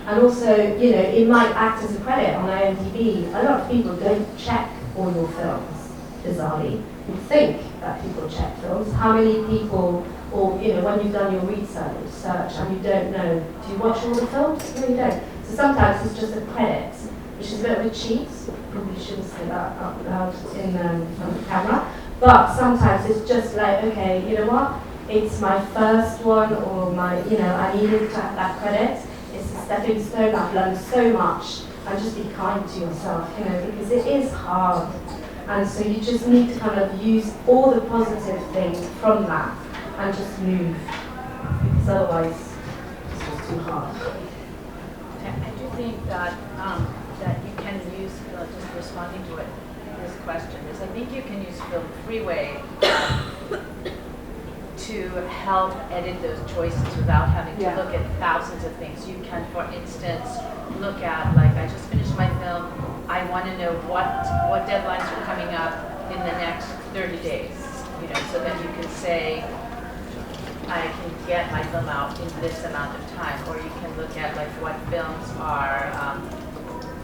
And also, it might act as a credit on IMDb. A lot of people don't check all your films, bizarrely. You think that people check films. How many people, or when you've done your research and you don't know, do you watch all the films? No, you don't. So sometimes it's just a credit, which is a bit of a cheat. Probably shouldn't say that out loud in front of the camera. But sometimes it's just like, okay, you know what? It's my first one, or my, I needed to have that credit. It's a stepping stone. I've learned so much. And just be kind to yourself, because it is hard. And so you just need to kind of use all the positive things from that and just move, because otherwise it's just too hard. I do think that that you can use, just responding to this question, is I think you can use Film Freeway to help edit those choices without having to look at thousands of things. You can, for instance, look at, like, I just finished my film, I want to know what deadlines are coming up in the next 30 days, so that you can say, I can get my film out in this amount of time. Or you can look at, like, what films are,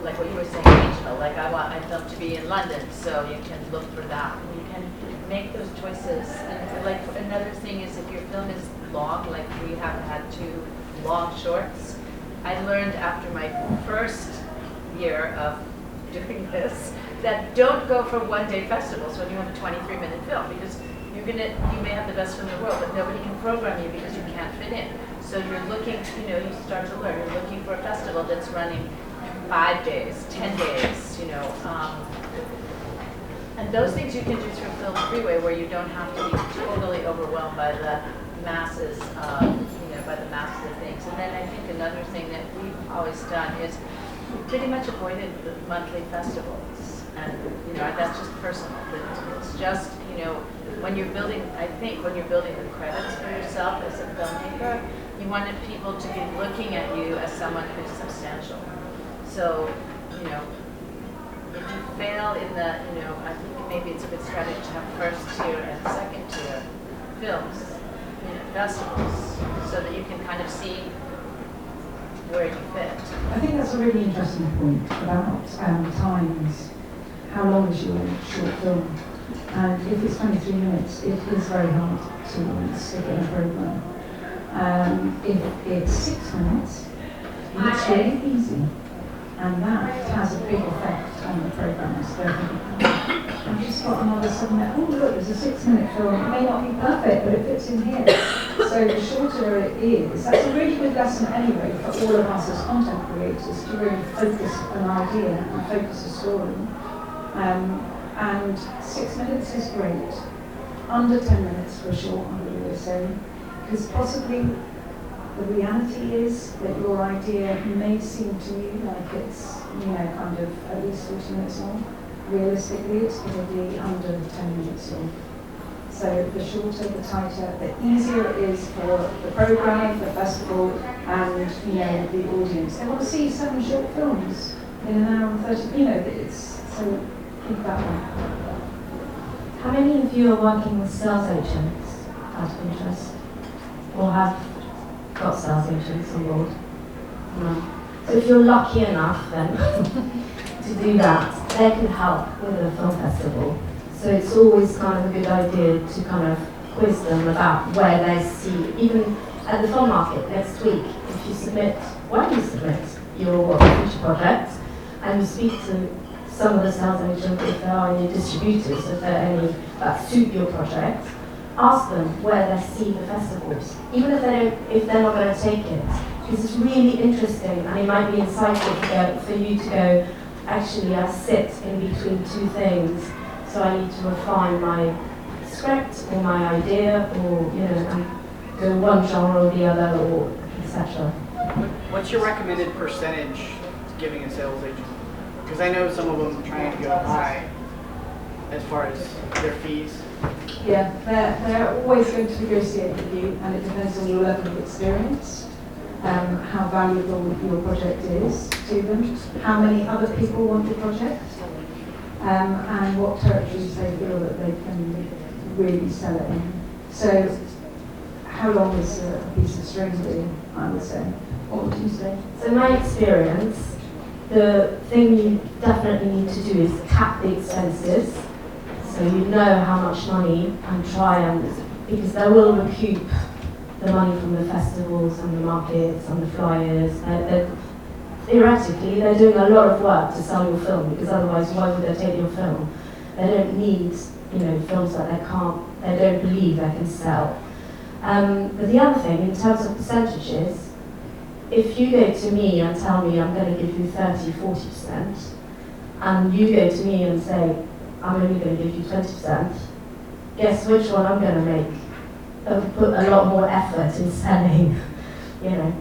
like what you were saying, regional, like I want my film to be in London, so you can look for that. You can make those choices. And like another thing is, if your film is long, like we have had 2 long shorts, I learned after my first year of doing this that don't go for one-day festivals when you have a 23-minute film, because you may have the best film in the world, but nobody can program you because you can't fit in. So you're looking, you start to learn. You're looking for a festival that's running 5 days, 10 days, and those things you can do through Film Freeway, where you don't have to be totally overwhelmed by the masses, by the masses of things. And then I think another thing that we've always done is we pretty much avoided the monthly festivals. And, you know, that's just personal. But it's just, you know, when you're building, I think when you're building the credits for yourself as a filmmaker, you wanted people to be looking at you as someone who's substantial. So, you know, if you fail in the, you know, I think maybe it's a good strategy to have first tier and second tier films, you know, festivals, so that you can kind of see where you fit. I think that's a really interesting point about times. How long is your short film? And if it's 23 minutes, it is very hard to stick in a program. If it's 6 minutes, it's really easy. And that has a big effect on the programs. I've just got another 7 minute. Oh look, there's a 6 minute film. It may not be perfect, but it fits in here. So the shorter it is, that's a really good lesson anyway for all of us as content creators to really focus an idea and focus a story. And 6 minutes is great. Under 10 minutes for sure, I would always say. Because possibly the reality is that your idea may seem to you like it's, you know, kind of at least 40 minutes long. Realistically, it's probably under 10 minutes long. So the shorter, the tighter, the easier it is for the program, the festival, and, you know, the audience. They want to see 7 short films in an hour and 30, you know, it's, so think that one. How many of you are working with sales agents out of interest? Or have got sales agents on board? No. So if you're lucky enough then to do that, they can help with a film festival. So it's always kind of a good idea to kind of quiz them about where they see, even at the film market next week, if you submit, when you submit your future project, and you speak to some of the sales agents, if there are any distributors, if there are any that suit your project, ask them where they see the festivals, even if they're not going to take it. This is really interesting, and it might be insightful for you to go, actually I sit in between 2 things, so I need to refine my script or my idea, or, you know, and go one genre or the other, or etc. What's your recommended percentage giving a sales agent? Because I know some of them are trying to go high as far as their fees. Yeah, they're always going to negotiate with you, and it depends on your level of experience, how valuable your project is to them, how many other people want the project, and what territories they feel that they can really sell it in. So, how long is a piece of string really, I would say? What would you say? So in my experience, the thing you definitely need to do is cap the expenses, so you know how much money, and try and, because they will recoup the money from the festivals and the markets and the flyers. Theoretically, they're doing a lot of work to sell your film, because otherwise why would they take your film? They don't need, you know, films that they don't believe they can sell. But the other thing, in terms of percentages, if you go to me and tell me I'm going to give you 30-40%, and you go to me and say, I'm only going to give you 20%, guess which one I'm going to make? Put a lot more effort in selling, you know.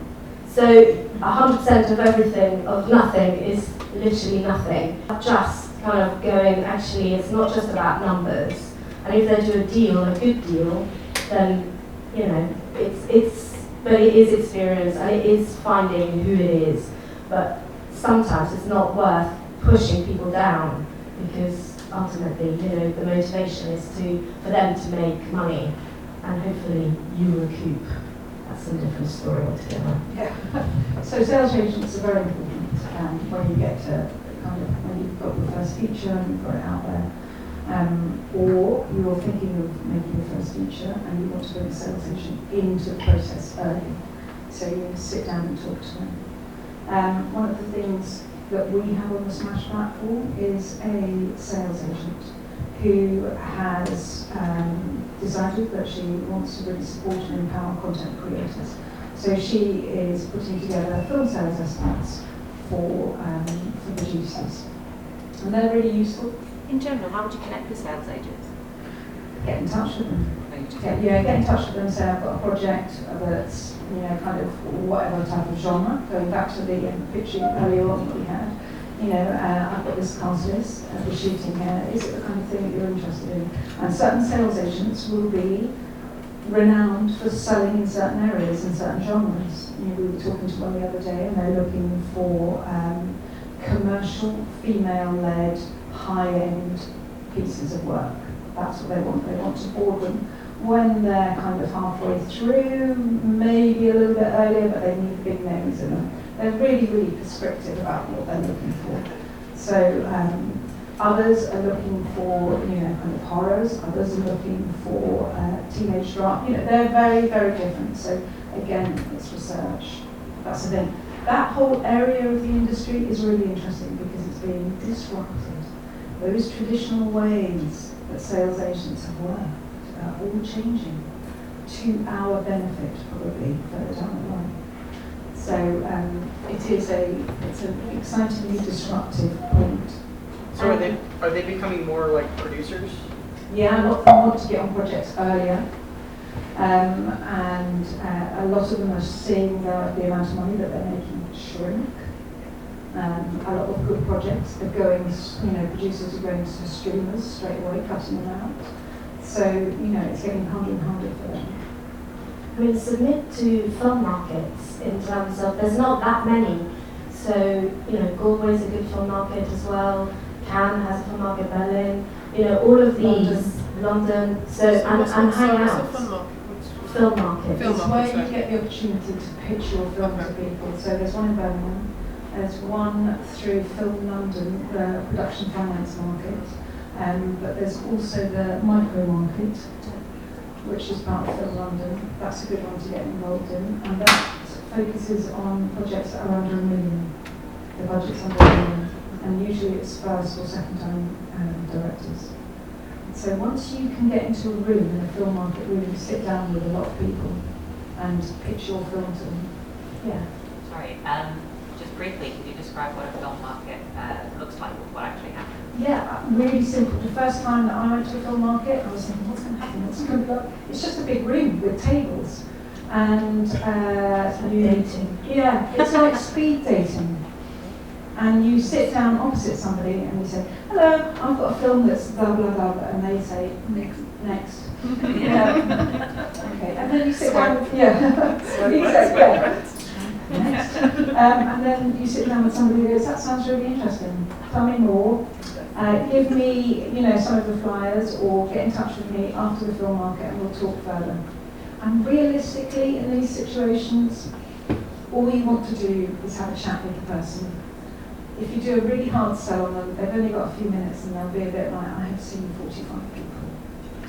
So 100% of everything, of nothing, is literally nothing. Just kind of going, actually, it's not just about numbers. And if they do a deal, a good deal, then, you know, but it is experience, and it is finding who it is. But sometimes it's not worth pushing people down, because ultimately, you know, the motivation is for them to make money, and hopefully you recoup. That's a different story altogether. Yeah. So sales agents are very important when you get to when you've got your first feature and you've got it out there. Or you're thinking of making your first feature and you want to bring a sales agent into the process early. So you sit down and talk to them. One of the things that we have on the Smash platform is a sales agent who has decided that she wants to really support and empower content creators. So she is putting together film sales estimates for producers. And they're really useful. In general, how would you connect with sales agents? Get in touch with them. Get in touch with them, say I've got a project that's, you know, kind of whatever type of genre, going back to the pitching earlier on that we had. I've got this cast list, we're shooting here, is it the kind of thing that you're interested in? And certain sales agents will be renowned for selling in certain areas and certain genres. We were talking to one the other day and they're looking for commercial, female-led, high-end pieces of work. That's what they want. They want to board them when they're kind of halfway through, maybe a little bit earlier, but they need big names in them. They're really, really prescriptive about what they're looking for. So others are looking for, kind of horrors. Others are looking for teenage drama. They're very, very different. So again, it's research. That's the thing. That whole area of the industry is really interesting because it's being disrupted. Those traditional ways that sales agents have worked are all changing to our benefit, probably further down the line. So it's an excitingly disruptive point. So are they becoming more like producers? Yeah, a lot of them want to get on projects earlier, and a lot of them are seeing the amount of money that they're making shrink. A lot of good projects are going, producers are going to streamers straight away, cutting them out. So, it's getting harder and harder for them. I mean, submit to film markets in terms of, there's not that many. So, Galway's a good film market as well. Cannes has a film market, Berlin. All of these, London. So, and hang out. Film market. It's where you get the opportunity to pitch your film to people. So there's one in Birmingham. There's one through Film London, the production finance market, but there's also the micro market, which is part of Film London. That's a good one to get involved in, and that focuses on projects that are under $1 million. The budget's under $1 million, and usually it's first or second time directors. So once you can get into a room in a film market room, you sit down with a lot of people and pitch your film to them. Yeah. Sorry. Just briefly, can you describe what a film market looks like, what actually happens? Yeah, really simple. The first time that I went to a film market, I was thinking, what's going to happen? What's going to go? It's just a big room with tables. And dating. Yeah, it's like speed dating. And you sit down opposite somebody and you say, hello, I've got a film that's blah, blah, blah, and they say, next. Okay, and then you sit down, next. And then you sit down with somebody who goes, that sounds really interesting. Tell me more. Give me, some of the flyers, or get in touch with me after the film market and we'll talk further. And realistically, in these situations, all you want to do is have a chat with the person. If you do a really hard sell on them, they've only got a few minutes and they'll be a bit like, I have seen 45 people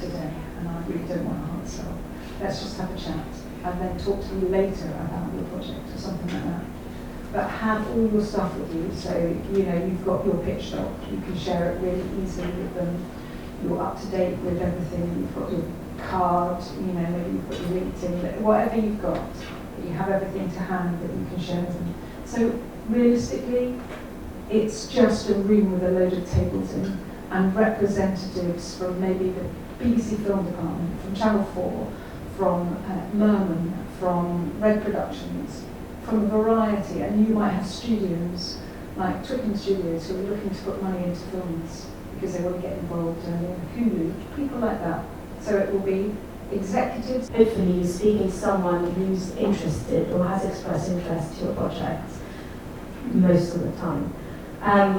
today and I really don't want a hard sell. Let's just have a chat and then talk to you later about your project or something like that. But have all your stuff with you, so you've got your pitch doc, you can share it really easily with them. You're up to date with everything, you've got your card, maybe you've got your LinkedIn, whatever you've got, you have everything to hand that you can share with them. So realistically, it's just a room with a load of tables in and representatives from maybe the BBC Film Department, from Channel 4, from Merman, from Red Productions, from a variety, and you might have studios like Twickenham Studios who are looking to put money into films because they want to get involved in Hulu, people like that. So it will be executives. Hopefully you're speaking to someone who's interested or has expressed interest to your project most of the time.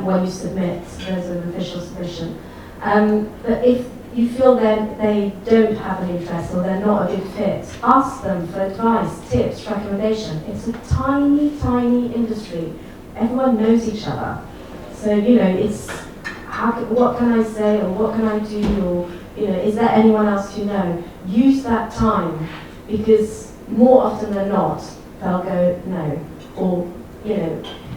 When you submit, there's an official submission. But if you feel that they don't have an interest or they're not a good fit, ask them for advice, tips, recommendation. It's a tiny, tiny industry. Everyone knows each other. So, it's what can I say or what can I do, or is there anyone else you know? Use that time, because more often than not, they'll go no. Or,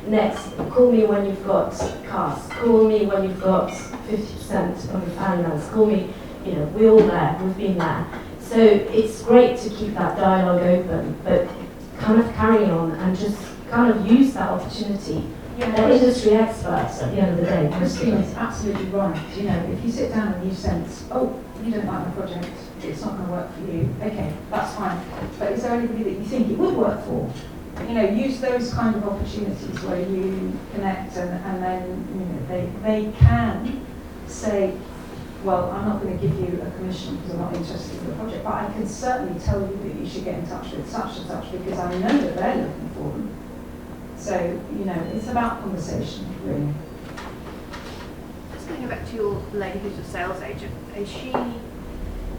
next, call me when you've got cast. Call me when you've got 50% of the finance. Call me, we're all there, we've been there. So it's great to keep that dialogue open, but kind of carry on and just kind of use that opportunity. They're industry experts at the end of the day. Christine is absolutely right. If you sit down and you sense, oh, you don't like my project, it's not going to work for you. Okay, that's fine. But is there anybody that you think it would work for? you know, use those kind of opportunities where you connect and then, you know, they can say, well, I'm not going to give you a commission because I'm not interested in the project, but I can certainly tell you that you should get in touch with such and such because I know that they're looking for them. So, you know, it's about conversation, really. Just going back to your lady who's a sales agent, is she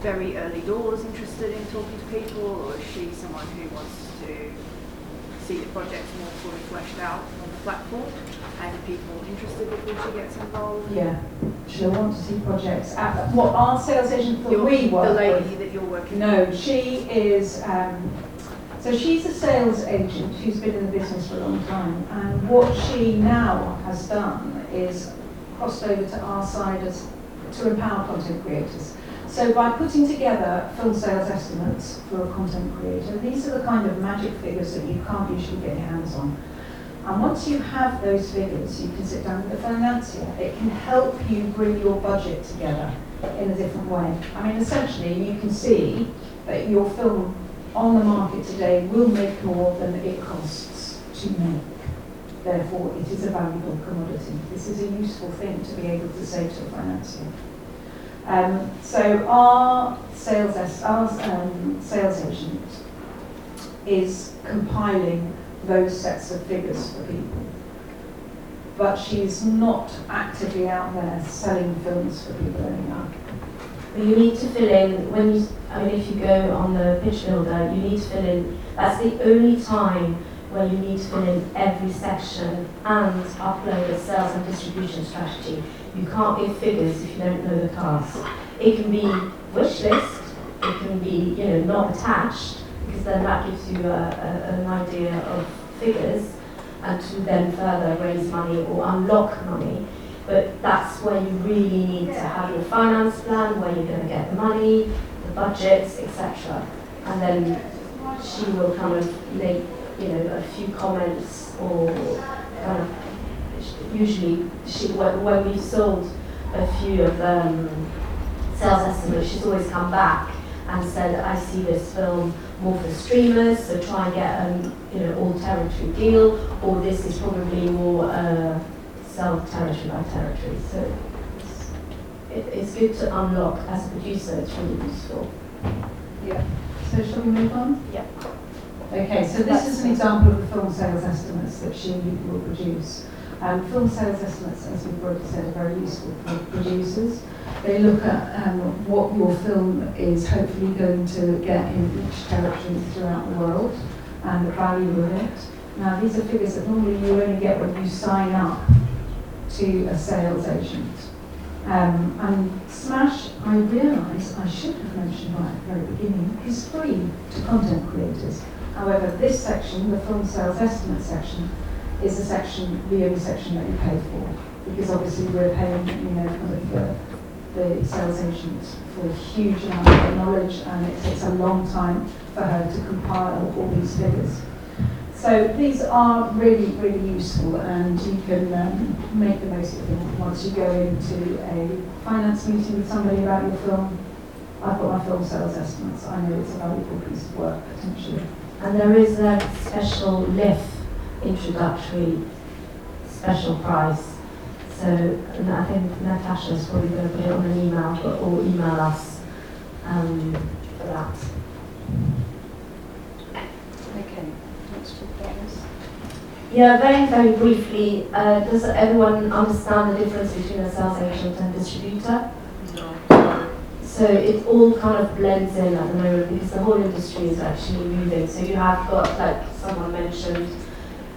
very early doors interested in talking to people, or is she someone who wants to see the projects more fully fleshed out on the platform? And are people interested before she gets involved? Yeah, she'll want to see projects. What our sales agent that we work the lady with, that you're working no, with? she is, so she's a sales agent who's been in the business for a long time, and what she now has done is crossed over to our side to empower content creators. So by putting together film sales estimates for a content creator, these are the kind of magic figures that you can't usually get your hands on. And once you have those figures, you can sit down with a financier. It can help you bring your budget together in a different way. I mean, essentially, you can see that your film on the market today will make more than it costs to make. Therefore, it is a valuable commodity. This is a useful thing to be able to say to a financier. So our sales agent is compiling those sets of figures for people, but she's not actively out there selling films for people anymore. But you need to fill in, when you, I mean, if you go on the pitch builder, you need to fill in, that's the only time where you need to fill in every section and upload a sales and distribution strategy. You can't give figures if you don't know the cast. It can be wish list, it can be, you know, not attached, because then that gives you an idea of figures and to then further raise money or unlock money. But that's where you really need to have your finance plan, where you're going to get the money, the budgets, etc. And then she will kind of make, you know, a few comments, or kind of, usually when we've sold a few of sales estimates, she's always come back and said, I see this film more for streamers, so try and get you know, all territory deal, or this is probably more sell territory by territory. So it's good to unlock as a producer. It's really useful. Yeah. So shall we move on? Yeah. Okay, so this is an example of the film sales estimates that she will produce. Film sales estimates, as we've already said, are very useful for producers. They look at what your film is hopefully going to get in each territory throughout the world and the value of it. Now, these are figures that normally you only get when you sign up to a sales agent. And Smash, I realise I should have mentioned right at the very beginning, is free to content creators. However, this section, the film sales estimate section, is the section, the only section that you pay for, because obviously we're paying, you know, kind of the sales agent for a huge amount of knowledge, and it takes a long time for her to compile all these figures. So these are really, really useful, and you can make the most of them once you go into a finance meeting with somebody about your film. I've got my film sales estimates. I know it's a valuable piece of work, potentially. And there is a special LIFF introductory special price. So I think Natasha's probably going to put it on an email, or email us for that. Okay, let's talk about this. Yeah, very, very briefly, does everyone understand the difference between a sales agent and distributor? No. So it all kind of blends in at the moment because the whole industry is actually moving. So you have got, like someone mentioned,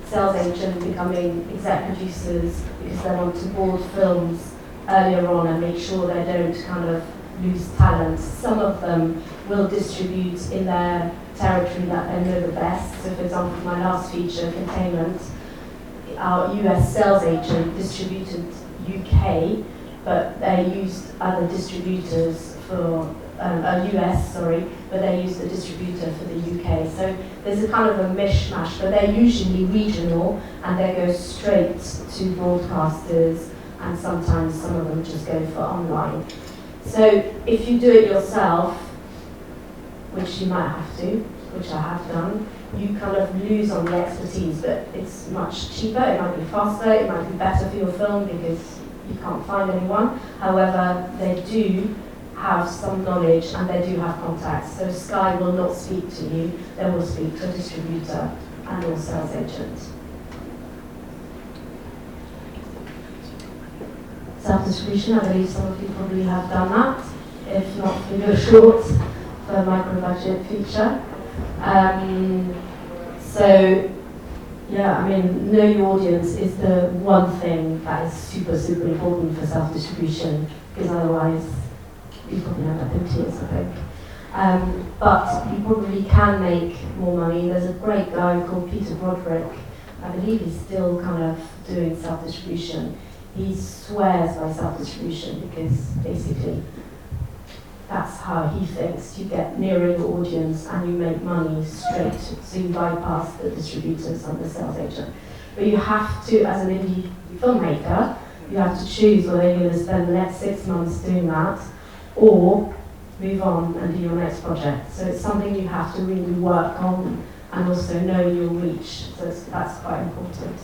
sales agent becoming exec producers because they want to board films earlier on and make sure they don't kind of lose talent. Some of them will distribute in their territory that they know the best. So for example, my last feature, Containment, our US sales agent distributed UK, but they used other distributors for US, but they use the distributor for the UK. So there's a kind of a mishmash, but they're usually regional and they go straight to broadcasters, and sometimes some of them just go for online. So if you do it yourself, which you might have to, which I have done, you kind of lose on the expertise, but it's much cheaper, it might be faster, it might be better for your film because you can't find anyone. However, they do have some knowledge and they do have contacts. So Sky will not speak to you, they will speak to a distributor and your sales agent. Self-distribution, I believe some of you probably have done that, if not for your shorts, for a micro-budget feature. So, yeah, I mean, know your audience is the one thing that is super, super important for self-distribution, because otherwise you probably end up in tears, I think. But you probably can make more money. There's a great guy called Peter Broderick. I believe he's still kind of doing self-distribution. He swears by self-distribution because basically that's how he thinks. You get nearer your audience and you make money straight, so you bypass the distributors and the sales agent. But you have to, as an indie filmmaker, you have to choose whether you're going to spend the next 6 months doing that or move on and do your next project. So it's something you have to really work on and also know your reach. So that's quite important.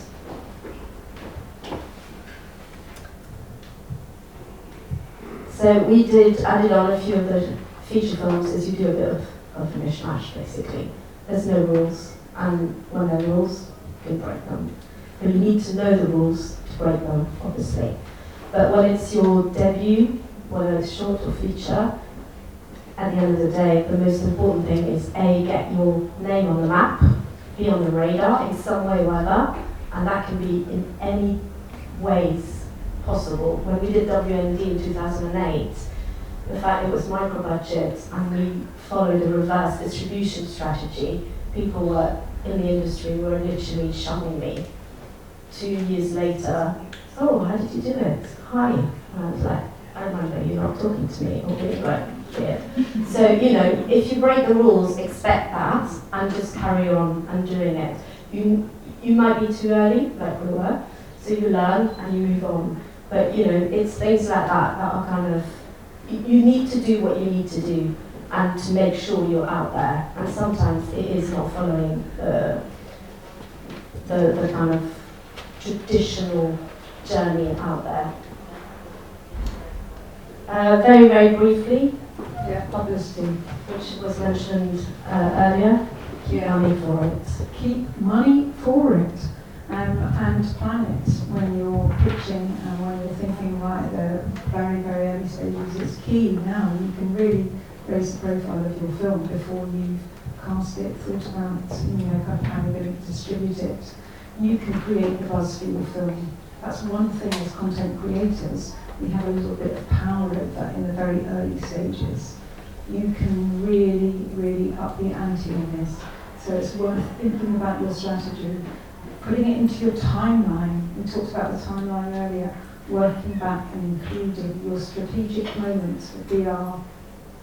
So added on a few of the feature films as you do a bit of a mishmash, basically. There's no rules, and when there are rules, you can break them. But you need to know the rules to break them, obviously. But when it's your debut, whether it's short or feature, at the end of the day, the most important thing is A, get your name on the map, be on the radar in some way or other, and that can be in any ways possible. When we did WND in 2008, the fact it was micro budget and we followed a reverse distribution strategy, people were in the industry were literally shunning me. 2 years later, oh, how did you do it? Hi. And I was like, I remember you're not talking to me, or being like, yeah. So, you know, if you break the rules, expect that and just carry on and doing it. You might be too early, like we were, so you learn and you move on. But, you know, it's things like that that are kind of, you need to do what you need to do and to make sure you're out there. And sometimes it is not following the kind of traditional journey out there. Very, very briefly, publicity, which was mentioned earlier. Keep money for it. Keep money for it. And plan it when you're pitching and when you're thinking right at the very, very early stages. It's key now. You can really raise the profile of your film before you've cast it, thought about, you know, kind of how you're going to distribute it. You can create the buzz for your film. That's one thing as content creators. We have a little bit of power of that in the very early stages. You can really, really up the ante on this. So it's worth thinking about your strategy. Putting it into your timeline, we talked about the timeline earlier, working back and including your strategic moments for VR,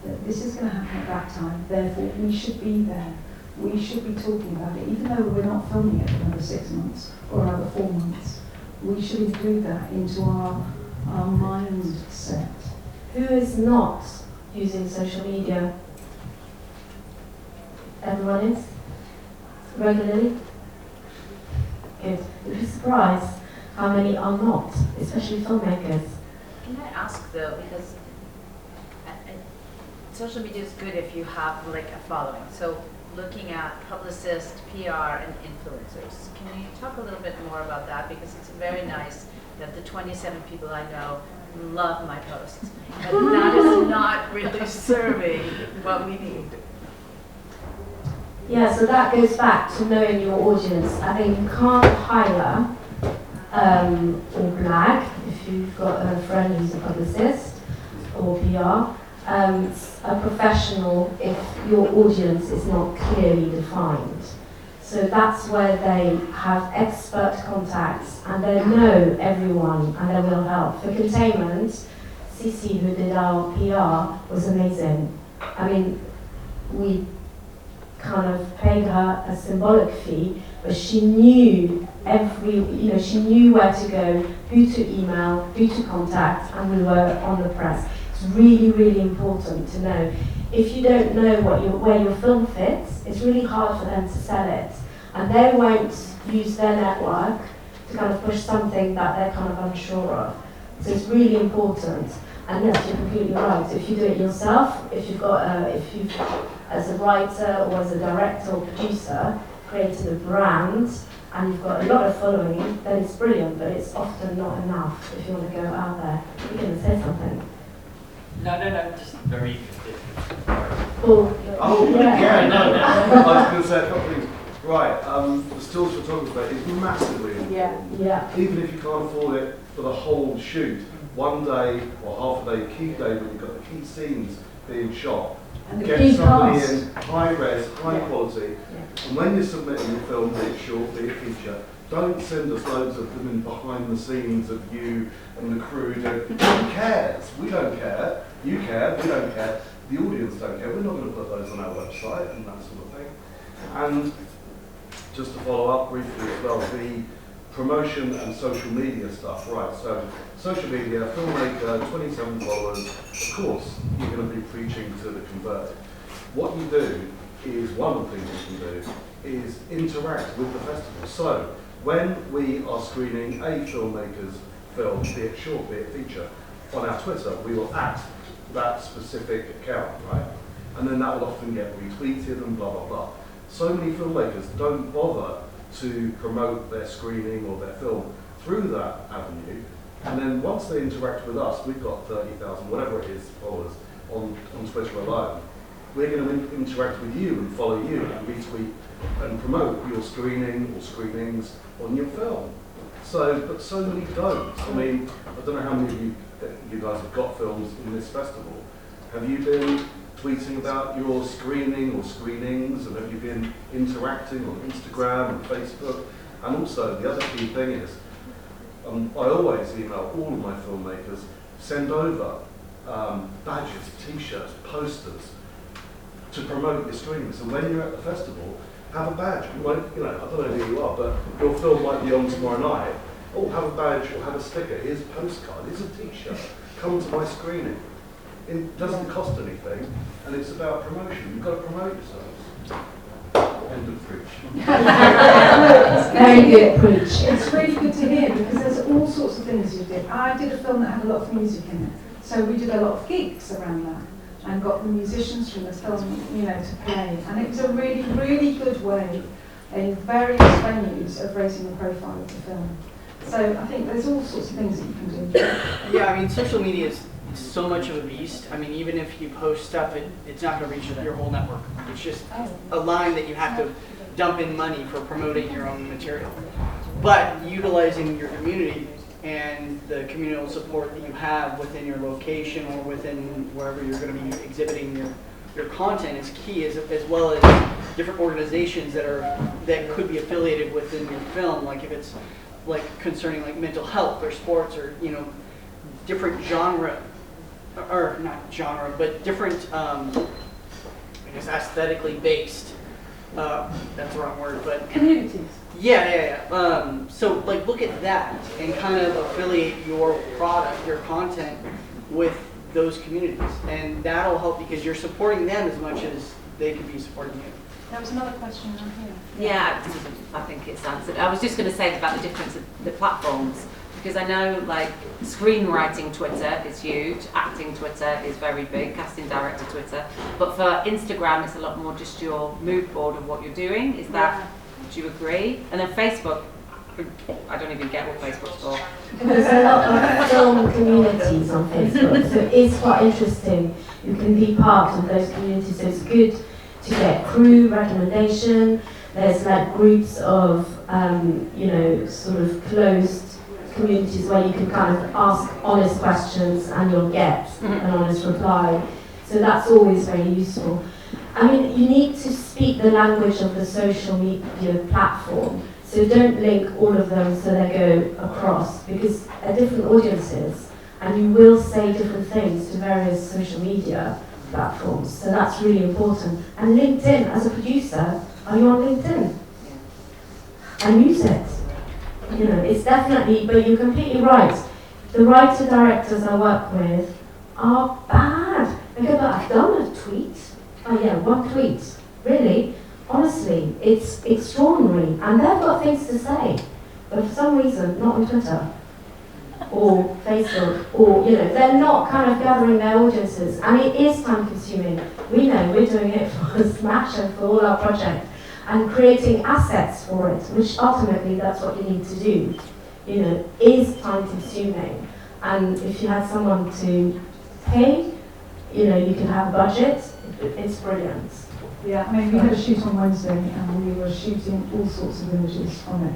that this is going to happen at that time, therefore we should be there. We should be talking about it, even though we're not filming it for another 6 months or another 4 months. We should include that into our mindset. Who is not using social media? Everyone is? Regularly? Good. You'd be surprised how many are not, especially filmmakers. Can I ask though, because social media is good if you have like a following. So looking at publicists, PR, and influencers. Can you talk a little bit more about that? Because it's very nice that the 27 people I know love my posts, but that is not really serving what we need. Yeah, so that goes back to knowing your audience. I think you can't hire or brag if you've got a friend who's a publicist or PR, a professional if your audience is not clearly defined. So that's where they have expert contacts and they know everyone and they will help. For containment, Cici, who did our PR, was amazing. I mean, we kind of paid her a symbolic fee, but she knew she knew where to go, who to email, who to contact, and we were on the press. It's really, really important to know. if you don't know where your film fits, it's really hard for them to sell it. And they won't use their network to kind of push something that they're kind of unsure of. So it's really important. And yes, you're completely right. If you do it yourself, if you've as a writer or as a director or producer, created a brand and you've got a lot of following, then it's brilliant, but it's often not enough if you want to go out there. You're going to say something. No, just very Yeah, no. I was going to say a couple of things. Right, the stills photographer is massively important. Yeah. Even if you can't afford it for the whole shoot, one day or half a day, key day when you've got the key scenes being shot, And get somebody in high res, high quality, and when you're submitting your film, be it short, be it feature, don't send us loads of them in behind the scenes of you and the crew. Who cares? We don't care. You care. We don't care. The audience don't care. We're not going to put those on our website and that sort of thing. And just to follow up briefly as well, the promotion and social media stuff, right? So social media, filmmaker, 27 followers, of course, you're going to be preaching to the converted. What you do is, one of the things you can do is interact with the festival. So when we are screening a filmmaker's film, be it short, be it feature, on our Twitter, we will at that specific account, right? And then that will often get retweeted and blah, blah, blah. So many filmmakers don't bother to promote their screening or their film through that avenue. And then once they interact with us, we've got 30,000, whatever it is, followers on Twitter alone. We're going to interact with you and follow you and retweet and promote your screening or screenings on your film. But so many don't. I mean, I don't know how many of you guys have got films in this festival. Have you been tweeting about your screening or screenings, and have you been interacting on Instagram and Facebook? And also, the other key thing is, I always email all of my filmmakers, send over badges, t-shirts, posters to promote your screenings. And when you're at the festival, have a badge. I don't know who you are, but your film might be on tomorrow night. Oh, have a badge or have a sticker. Here's a postcard, here's a t-shirt. Come to my screening. It doesn't cost anything, and it's about promotion. You've got to promote yourselves. End of preach. Very good preach. It's really good to hear because there's all sorts of things you did. I did a film that had a lot of music in it, so we did a lot of gigs around that and got the musicians from the film, to play. And it was a really, really good way in various venues of raising the profile of the film. So I think there's all sorts of things that you can do. Yeah, I mean, social media is so much of a beast. I mean, even if you post stuff, it's not going to reach your whole network. It's just a line that you have to dump in money for promoting your own material. But utilizing your community and the communal support that you have within your location or within wherever you're going to be exhibiting your content is key, as well as different organizations that could be affiliated within your film, like if it's like concerning like mental health or sports or different genre, or not genre, but different I guess aesthetically based. That's the wrong word, but communities. Yeah. So like look at that and kind of affiliate your product, your content with those communities, and that'll help because you're supporting them as much as they could be supporting you. There was another question on here. Yeah, I think it's answered. I was just going to say about the difference of the platforms, because I know like screenwriting Twitter is huge, acting Twitter is very big, casting director Twitter, but for Instagram it's a lot more just your mood board of what you're doing. Is that, do you agree? And then Facebook, I don't even get what Facebook's for. There's a lot of film communities on Facebook, so it's quite interesting. You can be part of those communities, so it's good to get crew recommendation. There's like groups of, sort of closed communities where you can kind of ask honest questions and you'll get an honest reply. So that's always very useful. I mean, you need to speak the language of the social media platform. So don't link all of them so they go across, because they're different audiences and you will say different things to various social media platforms. So that's really important. And LinkedIn, as a producer, are you on LinkedIn? And use it. It's definitely, but you're completely right. The writer-directors I work with are bad. They go, but I've done a tweet. oh yeah, one tweet. Really? Honestly, it's extraordinary. And they've got things to say, but for some reason, not on Twitter or Facebook, or, they're not kind of gathering their audiences. And it is time consuming. We know we're doing it for Smash and for all our projects, and creating assets for it, which ultimately that's what you need to do, is time consuming. And if you had someone to pay, you could have a budget, it's brilliant. Yeah, I mean, we had a shoot on Wednesday and we were shooting all sorts of images from it.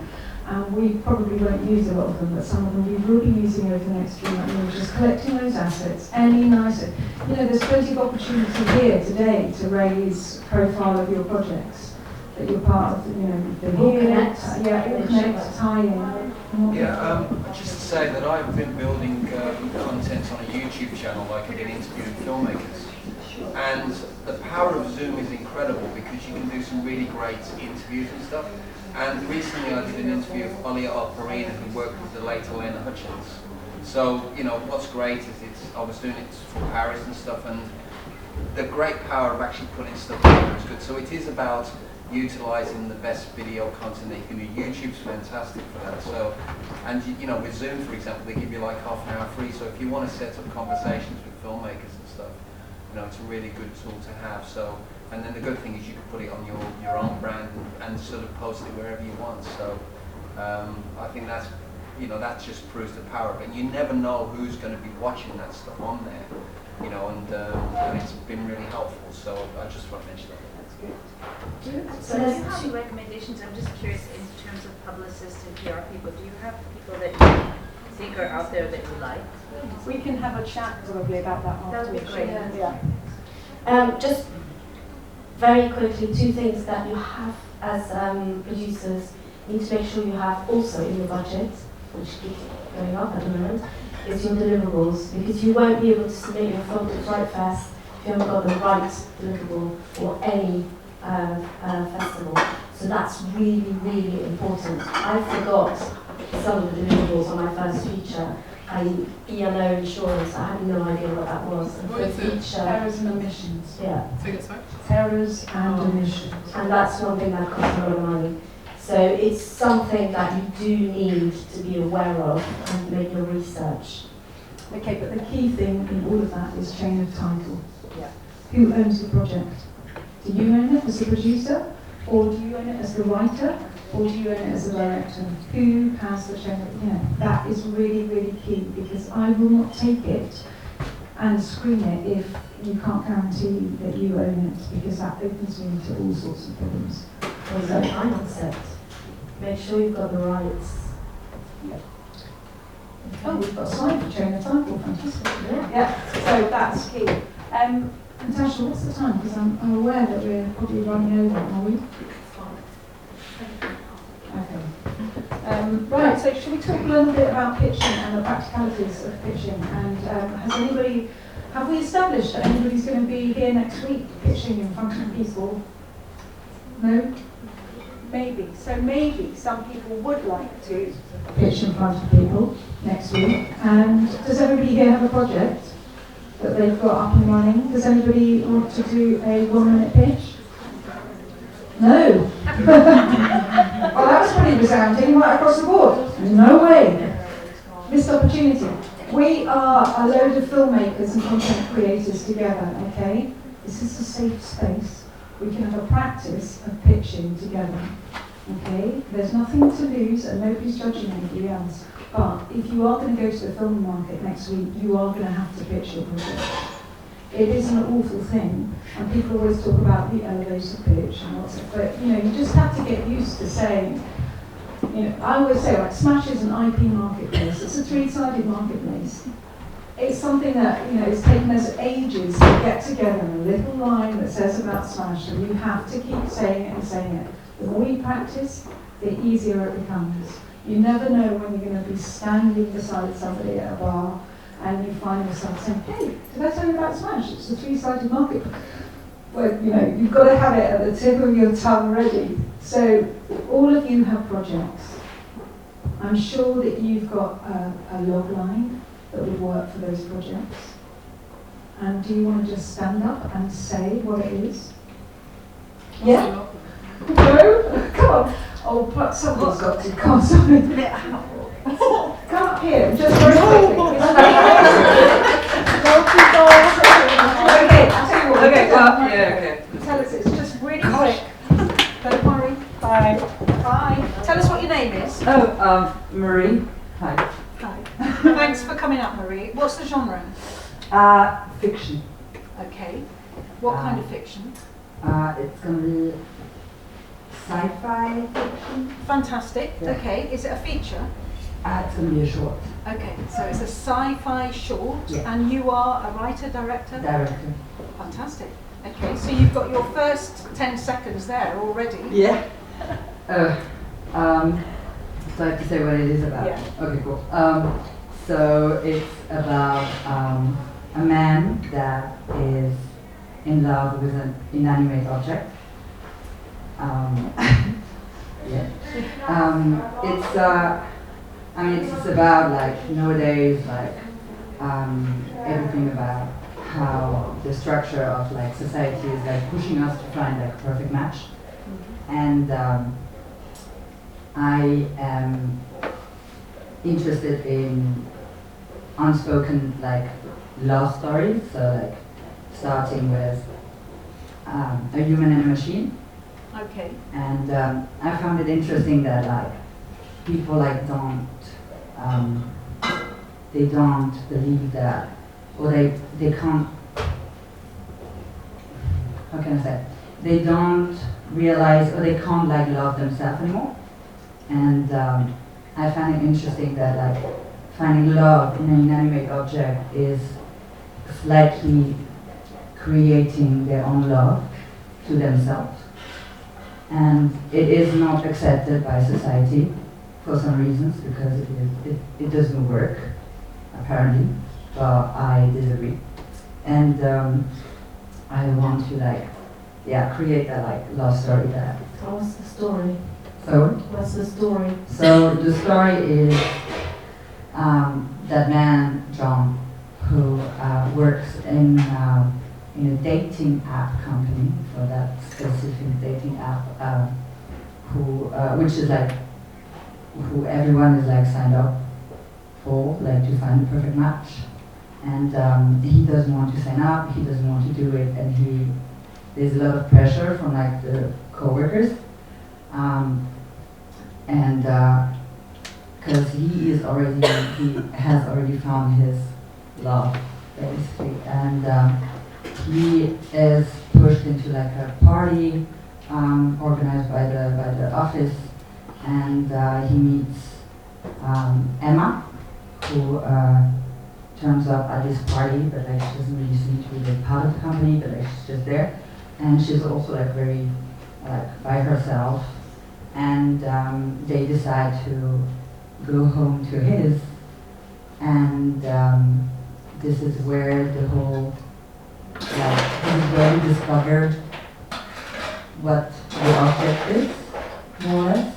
And we probably won't use a lot of them, but some of them we will be using over the next 3 months. We're just collecting those assets, any nicer. There's plenty of opportunity here today to raise profile of your projects that you're part of, the All connect. all connect, tie in. Yeah, just to say that I've been building content on a YouTube channel, like I get interviewing filmmakers. And the power of Zoom is incredible because you can do some really great interviews and stuff. And recently I did an interview with Ollie Alperina, who worked with the late Elena Hutchins. So, what's great is I was doing it for Paris and stuff, and the great power of actually putting stuff together is good. So it is about utilising the best video content that you can do. YouTube's fantastic for that. So, and with Zoom, for example, they give you like half an hour free. So if you want to set up conversations with filmmakers and stuff, it's a really good tool to have. So, and then the good thing is you can put it on your own brand and sort of post it wherever you want. So, I think that's, that just proves the power of it. And you never know who's going to be watching that stuff on there, and it's been really helpful. So I just want to mention that. So do you have recommendations? I'm just curious in terms of publicists and PR people. Do you have people that you think are out there that you like? We can have a chat probably about that afterwards. That would be great. Yeah. Just very quickly, 2 things that you have as producers. You need to make sure you have also in your budget, which keeps going up at the moment, is your deliverables, because you won't be able to submit your film to Fright Fest if you haven't got the right deliverable for any festival. So that's really, really important. I forgot some of the deliverables on my first feature. E&O insurance, I had no idea what that was. And What is it? feature, Errors and omissions. yeah. Errors and omissions. And that's one thing that costs a lot of money. So it's something that you do need to be aware of and make your research. Okay, but the key thing in all of that is chain of title. Yeah. Who owns the project? Do you own it as the producer? Or do you own it as the writer? Or do you own it as the director? Who has the chain of, that is really, really key, because I will not take it and screen it if you can't guarantee that you own it, because that opens me to all sorts of problems. Or the time concept. Make sure you've got the rights. Yeah. Oh, we've got a slide for chain of title, fantastic. Yeah, so that's key. Natasha, what's the time? Because I'm aware that we're probably running over, are we? Okay. Right, so should we talk a little bit about pitching and the practicalities of pitching? And have we established that anybody's going to be here next week pitching in front of people? No? Maybe. So maybe some people would like to pitch in front of people next week. And does everybody here have a project that they've got up and running? Does anybody want to do a 1-minute pitch? No. Well, that was pretty resounding right across the board. No way. Missed opportunity. We are a load of filmmakers and content creators together, okay? This is a safe space. We can have a practice of pitching together, okay? There's nothing to lose and nobody's judging anybody else. But if you are going to go to the film market next week, you are going to have to pitch your project. It is an awful thing, and people always talk about the elevator pitch and what's it, but you just have to get used to saying, I always say, like, Smash is an IP marketplace. It's a 3-sided marketplace. It's something that, it's taken us ages to get together a little line that says about Smash, and you have to keep saying it and saying it. The more you practice, the easier it becomes. You never know when you're going to be standing beside somebody at a bar and you find yourself saying, hey, did I tell you about Smash? It's a 3-sided market. Well, you've got to have it at the tip of your tongue ready. So all of you have projects. I'm sure that you've got a log line that would work for those projects. And do you want to just stand up and say what it is? Yeah? No? Come on. Oh, but someone's got to. Come on, sorry. Come up here, just very quickly. Okay, I'll tell you what. Okay, well, yeah, okay. Tell us, it's just really quick. Don't worry. Bye. Bye. Tell us what your name is. Oh, Marie. Hi. Hi. Thanks for coming up, Marie. What's the genre? Fiction. Okay. What kind of fiction? It's going to be sci-fi fiction. Fantastic. Yeah. Okay. Is it a feature? It's going to be a short. Okay. So it's a sci-fi short, Yeah. and you are a writer, director? Director. Fantastic. Okay. So you've got your first 10 seconds there already. Yeah. So I have to say what it is about. Yeah. Okay, cool. So it's about a man that is in love with an inanimate object. Yeah. It's I mean it's about like nowadays like everything about how the structure of like society is like pushing us to find like a perfect match, and I am interested in unspoken like love stories, so like starting with a human and a machine. Okay. And I found it interesting that like people like don't believe that, or they can't, how can I say, they don't realize, or they can't like love themselves anymore. And I find it interesting that like finding love in an inanimate object is slightly creating their own love to themselves. And it is not accepted by society for some reasons, because it doesn't work, apparently, but I disagree. And I want to like, yeah, create that like love story there. What's the story? So, What's the story? So the story is that man, John, who works in a dating app company, for that specific dating app, which is like who everyone is like signed up for, like to find the perfect match. And he doesn't want to sign up, he doesn't want to do it, and there's a lot of pressure from like the co-workers. And because he has already found his love, basically, and he is pushed into like a party organized by the office, and he meets Emma, who turns up at this party, but like she doesn't really seem to be like part of the company, but like she's just there, and she's also like very like by herself. And they decide to go home to his, and this is where the whole, this is where we discovered what the object is, more or less.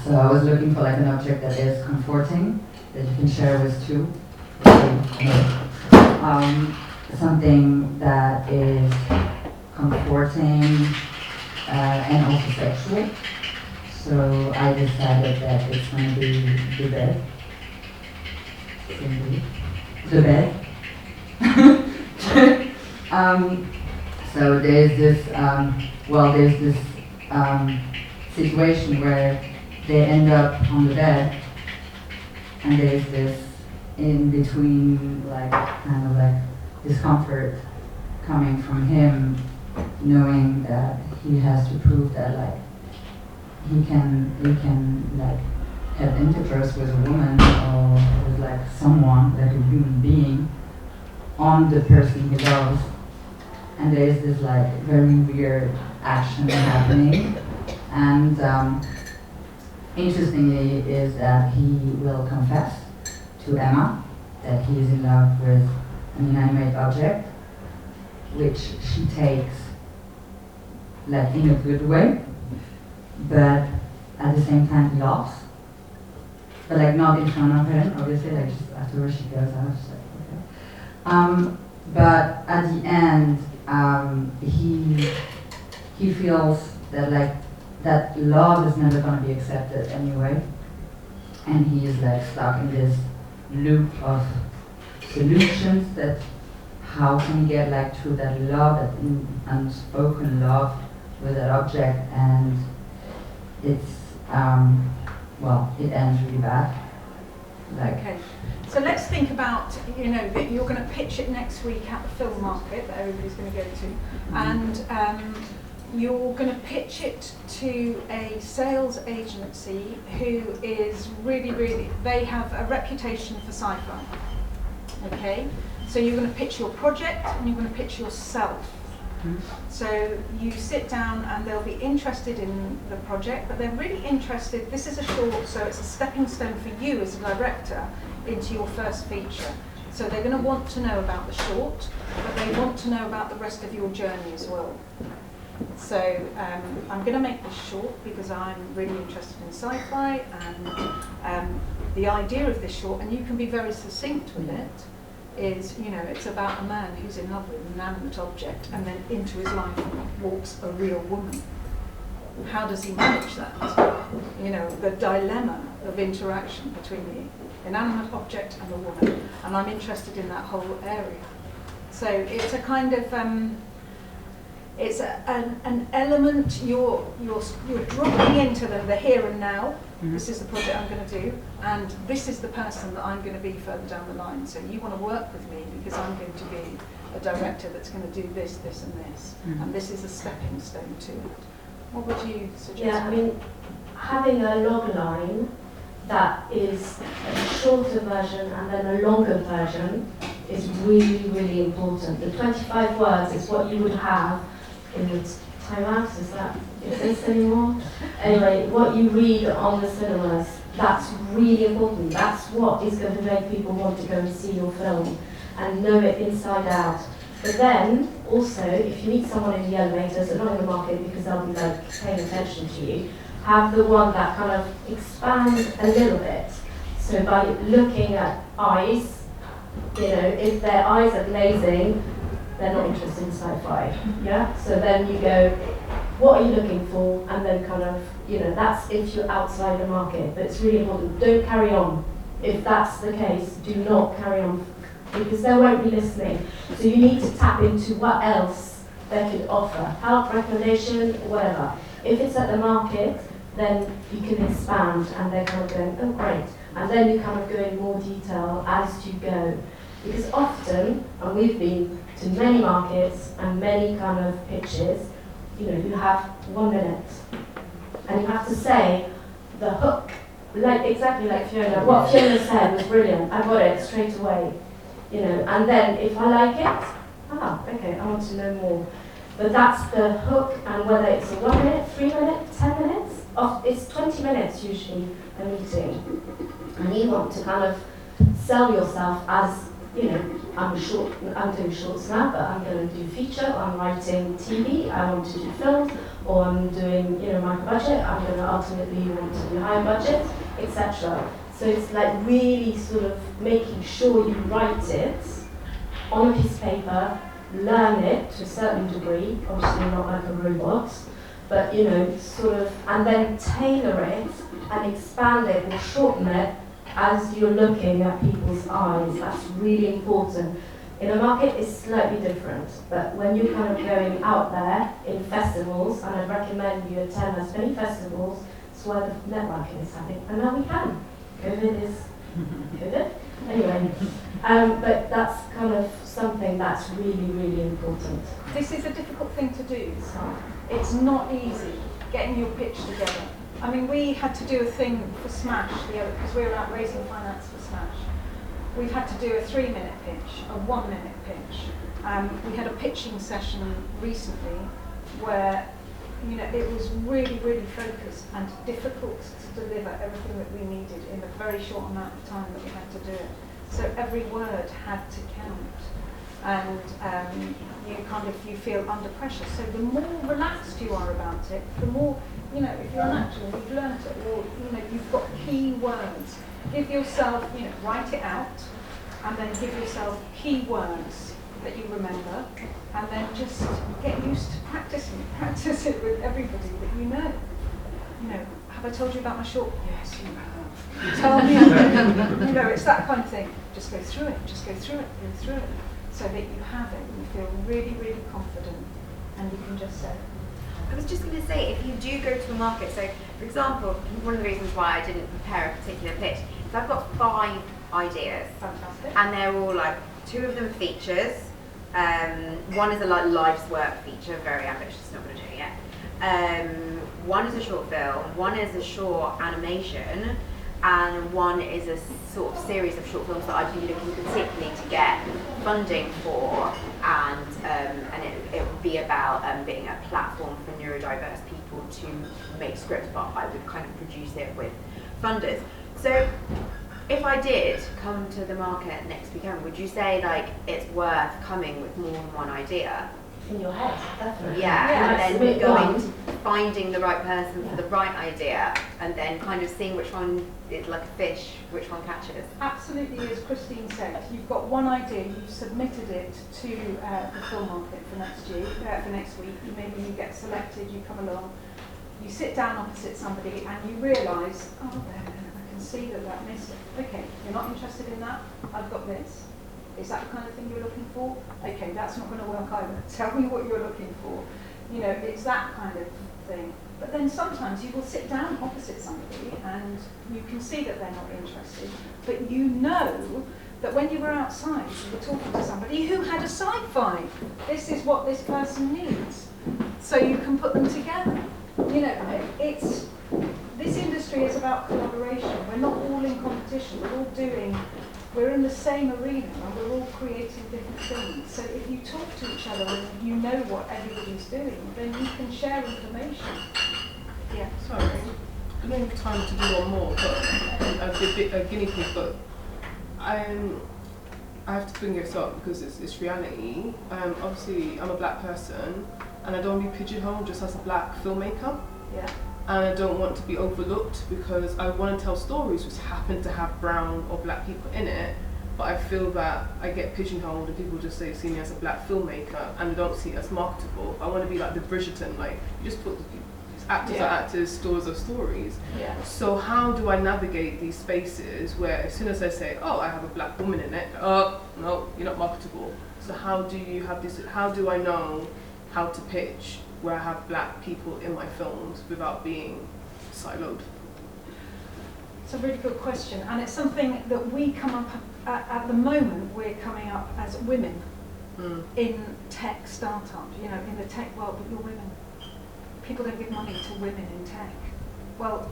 So I was looking for like an object that is comforting, that you can share with two. Something that is comforting, and also sexual. So I decided that it's going to be the bed. The bed. So there's this, situation where they end up on the bed, and there's this in between, like, kind of like discomfort coming from him, knowing that he has to prove that like he can like have intercourse with a woman or with like someone, like a human being, on the person he loves. And there is this like very weird action happening. And interestingly is that he will confess to Emma that he is in love with an inanimate object, which she takes like in a good way, but at the same time laughs. But like not in front of him, obviously, like just afterwards she goes out, she's like, But at the end, he feels that like that love is never going to be accepted anyway, and he is like stuck in this loop of solutions that how can he get like through that love, that unspoken love with that object, and it's well, it ends really bad. Like, okay, so let's think about, you know, that you're going to pitch it next week at the film market that everybody's going to go to, and you're going to pitch it to a sales agency who is really, they have a reputation for sci-fi, okay? So you're going to pitch your project and you're going to pitch yourself. So you sit down and they'll be interested in the project, but they're really interested, this is a short, so it's a stepping stone for you as a director into your first feature. So they're going to want to know about the short, but they want to know about the rest of your journey as well. So I'm going to make this short because I'm really interested in sci-fi, and the idea of this short, and you can be very succinct with it, is, you know, it's about a man who's in love with an inanimate object, and then into his life walks a real woman. How does he manage that? You know, the dilemma of interaction between the inanimate object and the woman. And I'm interested in that whole area. So it's a kind of, it's an element you're dropping into the here and now. This is the project I'm going to do, and this is the person that I'm going to be further down the line. So you want to work with me because I'm going to be a director that's going to do this, this, and this, and this is a stepping stone to it. What would you suggest? Yeah, I mean, having a log line that is a shorter version and then a longer version is really important. The 25 words is what you would have in the Time Out, is that exist anymore? Anyway, what you read on the cinemas, that's really important. That's what is going to make people want to go and see your film and know it inside out. But then, also, if you meet someone in the elevators, and not in the market because they'll be like paying attention to you, have the one that kind of expands a little bit. So by looking at eyes, you know, if their eyes are glazing, they're not interested in sci-fi, yeah? So then you go, what are you looking for? And then kind of, you know, that's if you're outside the market, but it's really important. Don't carry on. If that's the case, do not carry on, because they won't be listening. So you need to tap into what else they could offer, help, recommendation, whatever. If it's at the market, then you can expand, and they're kind of going, oh great. And then you kind of go in more detail as you go. Because often, and we've been to many markets and many kind of pitches, you know, you have 1 minute. And you have to say the hook, like exactly like Fiona. What Fiona said was brilliant. I got it straight away. You know, and then if I like it, okay, I want to know more. But that's the hook, and whether it's a 1 minute, 3 minutes, 10 minutes, it's 20 minutes usually a meeting. And you want to kind of sell yourself as, you know, I'm doing shorts now, but I'm going to do feature, or I'm writing TV, I want to do films, or I'm doing, you know, micro budget, I'm going to ultimately want to do higher budget, etc. So it's like really sort of making sure you write it on a piece of paper, learn it to a certain degree, obviously not like a robot, but, you know, sort of, and then tailor it and expand it or shorten it as you're looking at people's eyes. That's really important. In a market, it's slightly different, but when you're kind of going out there in festivals, and I'd recommend you attend as many festivals, it's where the networking is happening. And now we can. COVID is COVID. Anyway, but that's kind of something that's really important. This is a difficult thing to do. It's not easy getting your pitch together. I mean, we had to do a thing for Smash the other, because we were out raising finance for Smash. We've had to do a 3-minute pitch, a 1-minute pitch. We had a pitching session recently where, you know, it was really focused and difficult to deliver everything that we needed in a very short amount of time that we had to do it. So every word had to count. And you feel under pressure. So the more relaxed you are about it, the more, you know, if you're an actor, you've learned it, or, you know, you've got key words. Give yourself, you know, write it out, and then give yourself key words that you remember, and then just get used to practice it with everybody that you know. You know, have I told you about my short? Yes, you have. Tell me again. You know, it's that kind of thing. Just go through it, just go through it, go through it, so that you have it and you feel really, really confident, and you can just say. I was just going to say, if you do go to a market, so for example, one of the reasons why I didn't prepare a particular pitch is I've got 5 ideas. Fantastic. And they're all like, 2 of them features, one is a like life's work feature, very ambitious, not going to do it yet. One is a short film, one is a short animation, and one is a sort of series of short films that I'd be looking particularly to get funding for, and it would be about being a platform for neurodiverse people to make scripts, but I would kind of produce it with funders. So if I did come to the market next weekend, would you say like it's worth coming with more than one idea? In your head, definitely. Yeah, and then going finding the right person for the right idea, and then kind of seeing which one is like a fish, which one catches. Absolutely, as Christine said, you've got one idea, you've submitted it to the film market for next week. Maybe you get selected, you come along, you sit down opposite somebody, and you realise, oh, I can see that missed it. Okay, you're not interested in that. I've got this. Is that the kind of thing you're looking for? Okay, that's not going to work either. Tell me what you're looking for. You know, it's that kind of thing. But then sometimes you will sit down opposite somebody and you can see that they're not interested, but you know that when you were outside, you were talking to somebody who had a sci-fi. This is what this person needs. So you can put them together. You know, this industry is about collaboration. We're not all in competition. We're in the same arena and we're all creating different things. So if you talk to each other and you know what everybody's doing, then you can share information. Yeah, sorry. I don't have time to do one more, but a guinea pig, but I have to bring this up because it's reality. Obviously, I'm a black person and I don't want to be pigeonholed just as a black filmmaker. Yeah. And I don't want to be overlooked because I want to tell stories which happen to have brown or black people in it, but I feel that I get pigeonholed and people just see me as a black filmmaker and they don't see it as marketable. I want to be like the Bridgerton, like you just put actors are actors, stories are stories. Yeah. So how do I navigate these spaces where as soon as I say, oh, I have a black woman in it, oh, no, you're not marketable. So how do you have this, how do I know how to pitch where I have black people in my films without being siloed? It's a really good question, and it's something that we come up at the moment. We're coming up as women in tech startup, you know, in the tech world, but you're women. People don't give money to women in tech. Well,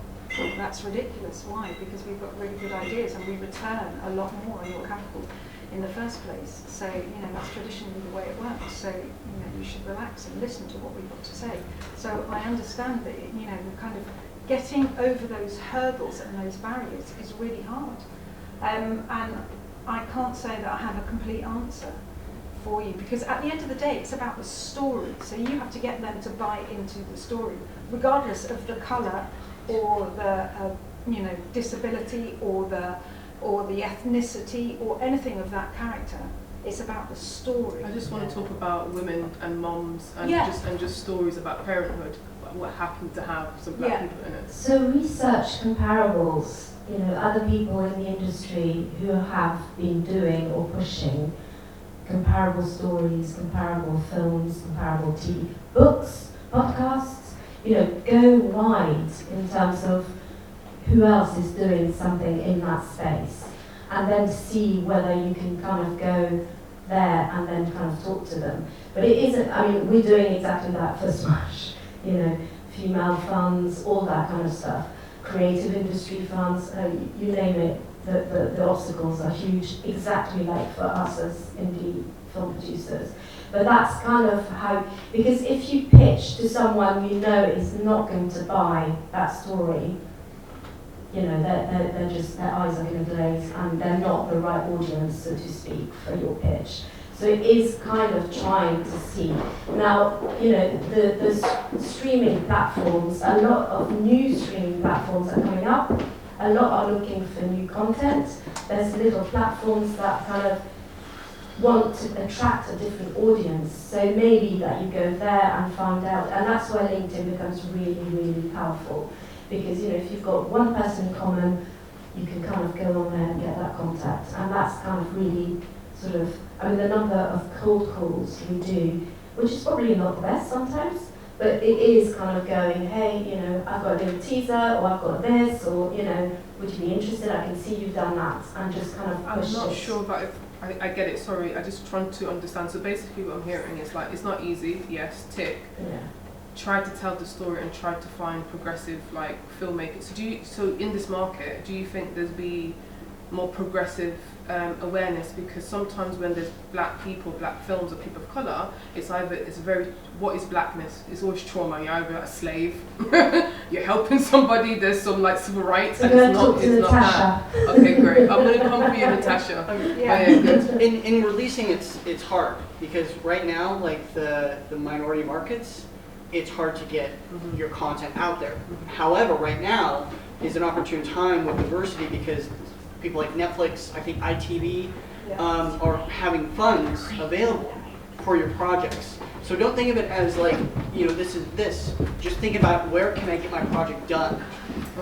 that's ridiculous. Why? Because we've got really good ideas and we return a lot more on your capital in the first place. So, you know, that's traditionally the way it works. So, you know, you should relax and listen to what we've got to say. So I understand that, you know, the kind of getting over those hurdles and those barriers is really hard. And I can't say that I have a complete answer for you, because at the end of the day, it's about the story. So you have to get them to buy into the story, regardless of the colour or the, you know, disability or the ethnicity or anything of that character. It's about the story. I just want to talk about women and moms and just stories about parenthood, what happened to have some black people in it. So research comparables, you know, other people in the industry who have been doing or pushing comparable stories, comparable films, comparable TV, books, podcasts, you know, go wide in terms of who else is doing something in that space, and then see whether you can kind of go there and then kind of talk to them. But it isn't, I mean, we're doing exactly that for Smash, you know, female funds, all that kind of stuff, creative industry funds, you name it, the obstacles are huge, exactly like for us as indie film producers. But that's kind of how, because if you pitch to someone you know is not going to buy that story, you know, they're just, their eyes are going to glaze and they're not the right audience, so to speak, for your pitch. So it is kind of trying to see. Now, you know, the streaming platforms, a lot of new streaming platforms are coming up. a lot are looking for new content. There's little platforms that kind of want to attract a different audience. So maybe that you go there and find out, and that's where LinkedIn becomes really, really powerful. Because if you've got one person in common, you can kind of go on there and get that contact. And that's kind of really sort of, the number of cold calls we do, which is probably not the best sometimes, but it is kind of going, hey, I've got a little teaser, or I've got this, or, would you be interested? I can see you've done that, and just kind of push I'm not it. sure about if I get it, sorry, I just trying to understand. So basically what I'm hearing is like, it's not easy, yes, tick. Yeah. Try to tell the story and try to find progressive like filmmakers. So in this market, do you think there's be more progressive awareness? Because sometimes when there's black people, black films, or people of colour, what is blackness? It's always trauma. You're either a slave, you're helping somebody, there's some like civil rights, and it's not that. Okay, great. I'm gonna come for you, Natasha. In releasing, it's hard because right now, like the minority markets, it's hard to get your content out there. However, right now is an opportune time with diversity because people like Netflix, I think ITV, are having funds available for your projects. So don't think of it as like, this is this. Just think about where can I get my project done?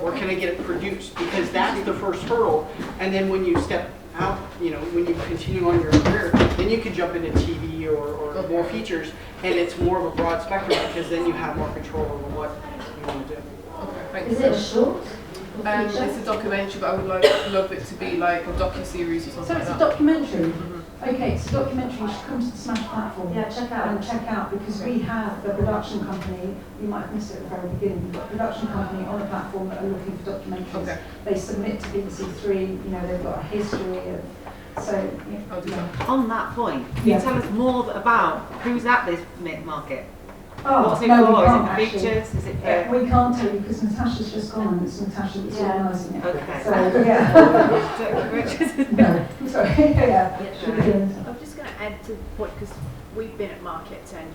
Or can I get it produced? Because that's the first hurdle. And then when you step out, when you continue on your career, then you can jump into TV or more features, and it's more of a broad spectrum because then you have more control over what you want to do. Okay, thanks. Is it a short? It's a documentary, but I would love it to be like a docu-series or something So it's like a that. documentary? Okay, it's a documentary. You should come to the Smash platform. Yeah, check out. Because we have the production company, you might have missed it at the very beginning, we've got a production company on the platform that are looking for documentaries. Okay. They submit to BBC Three, they've got a history of, I'll do that. On that point, can you tell us more about who's at this market? Oh, What's it no, for? we Is it can't for actually. features? Is it for... We can't tell you because Natasha's just gone and it's Natasha that's organising it. Okay. So, yeah. No, sorry, yeah. I'm just going to add to what, because we've been at markets, and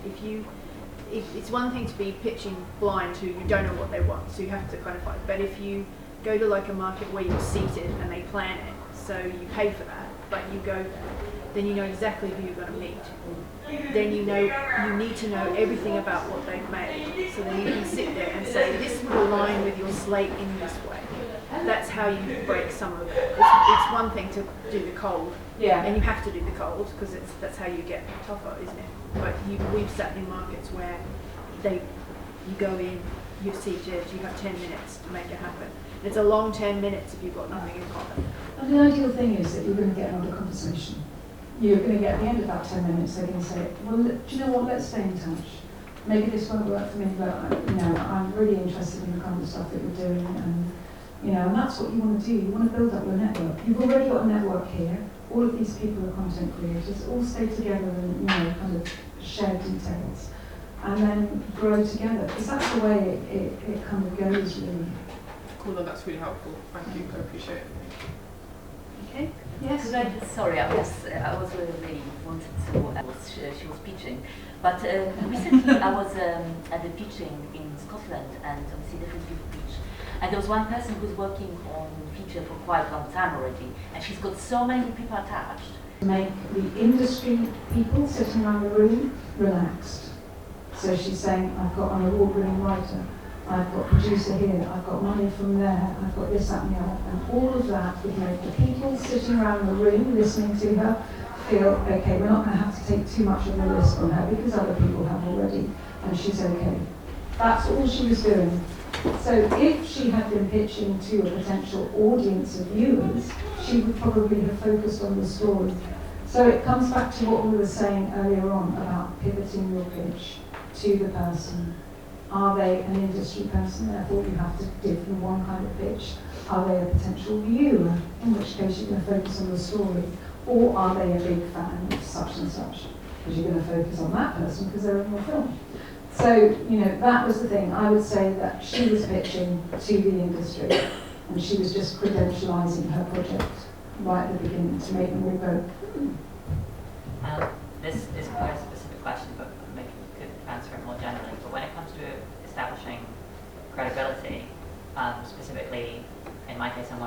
if it's one thing to be pitching blind to you don't know what they want, so you have to kind of find. But if you go to like a market where you're seated and they plan it, so you pay for that, but you go there, then you know exactly who you're going to meet. Then you need to know everything about what they've made, so then you can sit there and say, this will align with your slate in this way. That's how you break some of it. It's one thing to do the cold, and you have to do the cold because that's how you get tougher, isn't it? But we've sat in markets where you go in, you're seated, you have 10 minutes to make it happen. It's a long 10 minutes if you've got nothing in common. And the ideal thing is that you're going to get another conversation. You're going to get at the end of that 10 minutes, they're going to say, well, do you know what, let's stay in touch. Maybe this won't work for me, but I'm really interested in the kind of stuff that you're doing, and and that's what you want to do. You want to build up your network. You've already got a network here. All of these people are content creators. All stay together and kind of share details, and then grow together. Because that's the way it kind of goes, really. Cool, no, that's really helpful. Thank you, I appreciate it. Okay. Yes. Sorry, I was really wanted to. She was pitching, but recently I was at the pitching in Scotland, and obviously different people pitch. And there was one person who's working on feature for quite a long time already, and she's got so many people attached. Make the industry people sitting around the room relaxed. So she's saying, I've got an award-winning writer, I've got producer here, I've got money from there, I've got this, that and the other. And all of that would make the people sitting around the room listening to her feel, okay, we're not going to have to take too much of the risk on her because other people have already, and she's okay. That's all she was doing. So if she had been pitching to a potential audience of viewers, she would probably have focused on the story. So it comes back to what we were saying earlier on about pivoting your pitch to the person. Are they an industry person? Therefore you have to give them one kind of pitch. Are they a potential viewer? In which case you're going to focus on the story. Or are they a big fan of such and such? Because you're going to focus on that person because they're in your film. So, that was the thing. I would say that she was pitching to the industry and she was just credentialising her project right at the beginning to make them all go, This is quite a specific question, but maybe we could answer it more generally. But when it comes to establishing credibility, specifically, in my case, I'm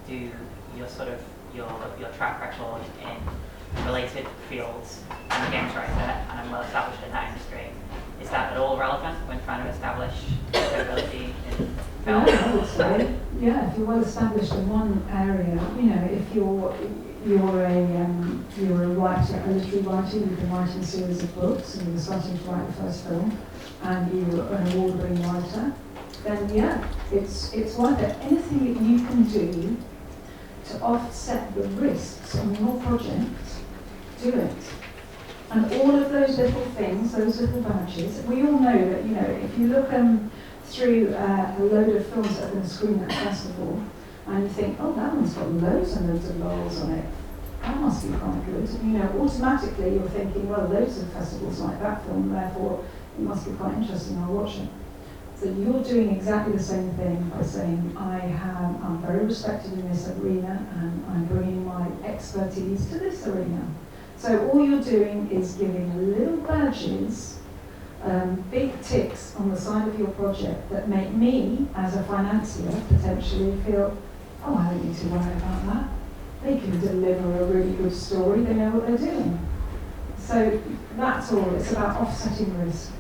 do your sort of your track record in related fields? I'm a games writer and I'm well established in that industry. Is that at all relevant when trying to establish credibility in film? Yeah, I would say, yeah, if you're well established in one area, you know, if you're a writer, a literary writer, you've been writing a series of books and you're starting to write the first film, and you're an award-winning writer, then yeah, it's worth it. Anything that you can do to offset the risks on your project, do it. And all of those little things, those little badges, we all know that, you know, if you look through a load of films that have been screened at a festival, and you think, oh, that one's got loads and loads of laurels on it, that must be quite good. And, you know, automatically you're thinking, well, loads of festivals like that film, therefore it must be quite interesting, I'll watch it. So you're doing exactly the same thing by saying, I'm very respected in this arena, and I'm bringing my expertise to this arena. So all you're doing is giving little badges, big ticks on the side of your project that make me, as a financier, potentially feel, oh, I don't need to worry about that. They can deliver a really good story, they know what they're doing. So that's all, it's about offsetting risk.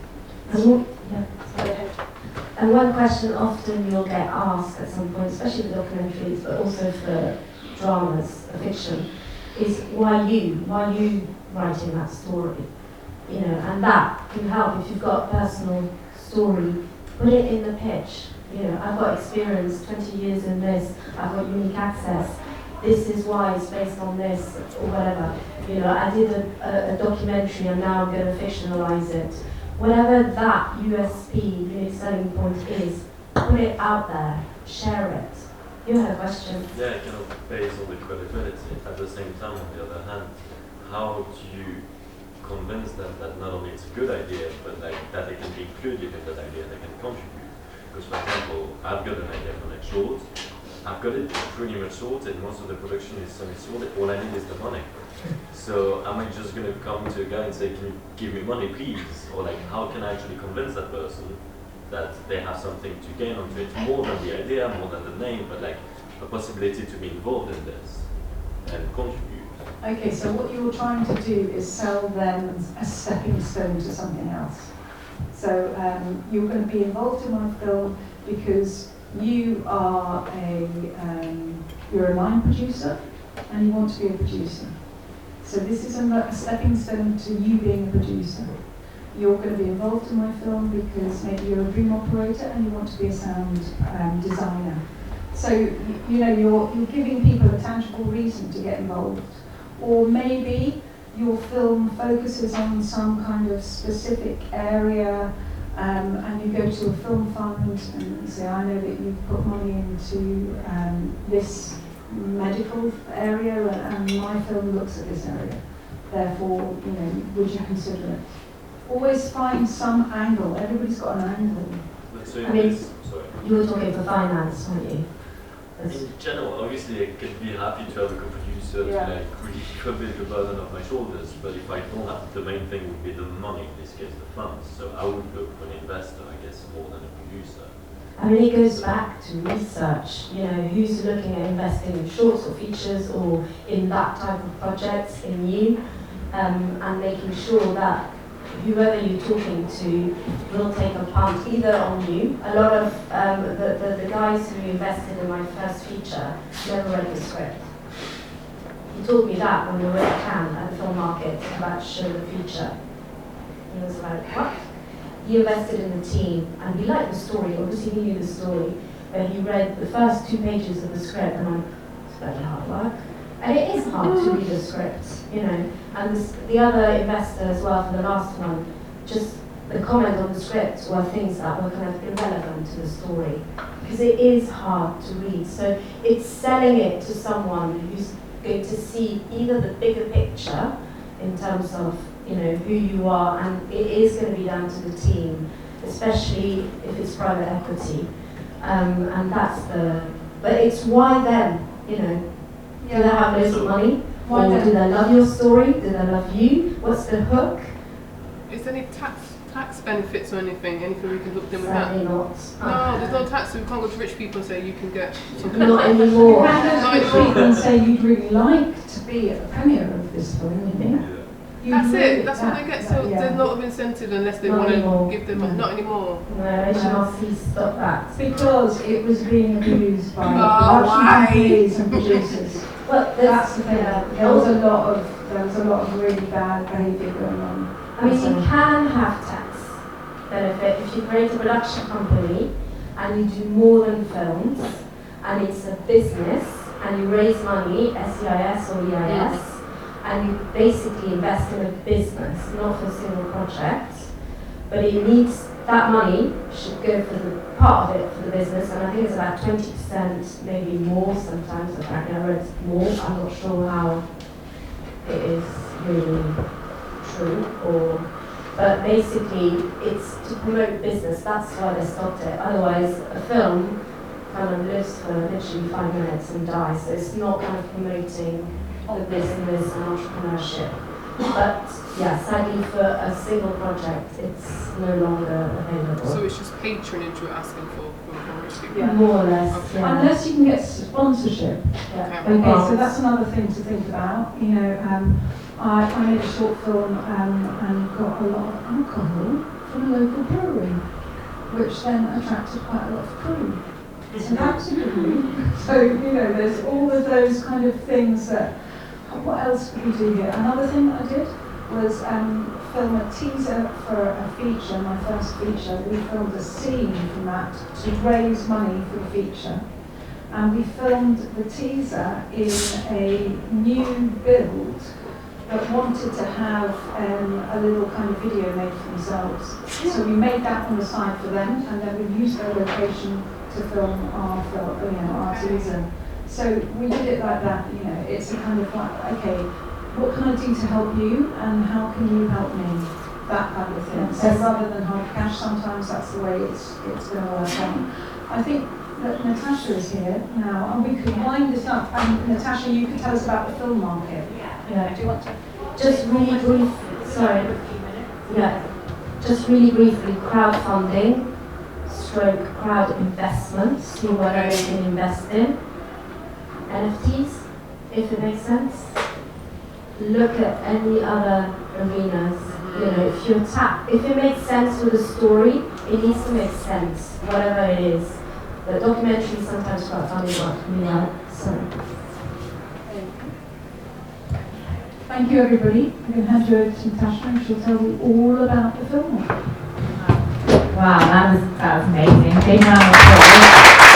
And one question often you'll get asked at some point, especially for documentaries, but also for dramas, fiction, is why you writing that story? You know, and that can help if you've got a personal story, put it in the pitch. You know, I've got experience, 20 years in this, I've got unique access, this is why it's based on this, or whatever. You know, I did a documentary and now I'm going to fictionalize it. Whatever that USP, unique selling point is, put it out there, share it. You had a question? Yeah, it kind of based on the credibility. At the same time, on the other hand, how do you convince them that not only it's a good idea, but like that they can be included in that idea, they can contribute? Because for example, I've got an idea for next short, I've got it pretty much sorted, most of the production is semi-sorted, all I need is the money. So am I just going to come to a guy and say, can you give me money please? Or like, how can I actually convince that person that they have something to gain onto it, more than the idea, more than the name, but like a possibility to be involved in this and contribute? Okay, so what you're trying to do is sell them a stepping stone to something else. So you're going to be involved in my film because you are you're a line producer and you want to be a producer. So this is a stepping stone to you being a producer. You're going to be involved in my film because maybe you're a dream operator and you want to be a sound designer. So you know you're giving people a tangible reason to get involved. Or maybe your film focuses on some kind of specific area, and you go to a film fund and you say, I know that you've put money into this medical area, and my film looks at this area. Therefore, you know, would you consider it? Always find some angle. Everybody's got an angle. I mean, you were talking for finance, weren't you? In general, obviously I could be happy to have a co-producer to like really cover the burden of my shoulders, but if I don't have, the main thing would be the money, in this case the funds. So I would look for an investor, I guess, more than a producer. I mean, it goes back to research, you know, who's looking at investing in shorts or features or in that type of projects, in you, and making sure that whoever you're talking to will take a punt either on you. A lot of the guys who invested in my first feature never read the script. He told me that when we were at Cannes at the film market about to show the feature. He was like, what? He invested in the team and he liked the story, obviously he knew the story, but he read the first 2 pages of the script and went, it's very hard work. And it is hard to read a script, you know. And the other investor as well for the last one, just the comment on the script were things that were kind of irrelevant to the story. Because it is hard to read. So it's selling it to someone who's going to see either the bigger picture in terms of, you know, who you are, and it is going to be down to the team, especially if it's private equity. And that's but it's why them, you know. Do they have loads of money? Or do they love your story? Do they love you? What's the hook? Is there any tax tax benefits or anything we can hook them with that? Sadly not. No, there's no tax, so we can't go to rich people and say you can get something. Not anymore. Not Rich anymore. people and say you'd really like to be at the premiere of this film, you know? That's it, that's what they get, so yeah. there's not of incentive unless they Not want to anymore. give them, not anymore. No, HMRC stopped that. Because it was being abused by Oh, production why? companies and producers. Well, That's the thing. yeah. There was a lot of really bad behaviour going on. I mean, you can have tax benefit if you create a production company and you do more than films, and it's a business, and you raise money, SEIS or EIS, and you basically invest in a business, not for a single project. But it needs, that money should go for the part of it for the business, and I think it's about 20%, maybe more sometimes. Apparently, I read more. I'm not sure how it is really true, but basically it's to promote business. That's why they stopped it. Otherwise, a film kind of lives for literally 5 minutes and dies. So it's not kind of promoting the business and entrepreneurship. But yeah, sadly for a single project, it's no longer available. So it's just patronage we're asking for from rich people? Yeah. More or less, Okay. yeah. Unless you can get sponsorship. Yeah. Okay, so that's another thing to think about. You know, I made a short film and got a lot of alcohol from a local brewery, which then attracted quite a lot of crew. So that's a good move. So, you know, there's all of those kind of things that, what else could we do here? Another thing that I did was film a teaser for a feature, my first feature. We filmed a scene from that to raise money for the feature. And we filmed the teaser in a new build that wanted to have a little kind of video made for themselves. So we made that on the side for them, and then we used their location to film our film, you know, our teaser. So we did it like that, you know, it's a kind of like, okay, what can I do to help you and how can you help me? That kind of thing. So rather than hard cash, sometimes that's the way it's going to work on. I think that Natasha is here now, and we could wind this up. Natasha, you could tell us about the film market. Yeah. Do you want to? Just really brief, sorry. Yeah. Just really briefly, crowdfunding, stroke crowd investment, see what I can invest in. NFTs, if it makes sense. Look at any other arenas. You know, if it makes sense with a story, it needs to make sense, whatever it is. But documentaries sometimes crowdfunding work really well. So. Thank you, everybody. I'm going to hand you over to Natasha, and she'll tell you all about the film. Wow, that was amazing. Big round of applause.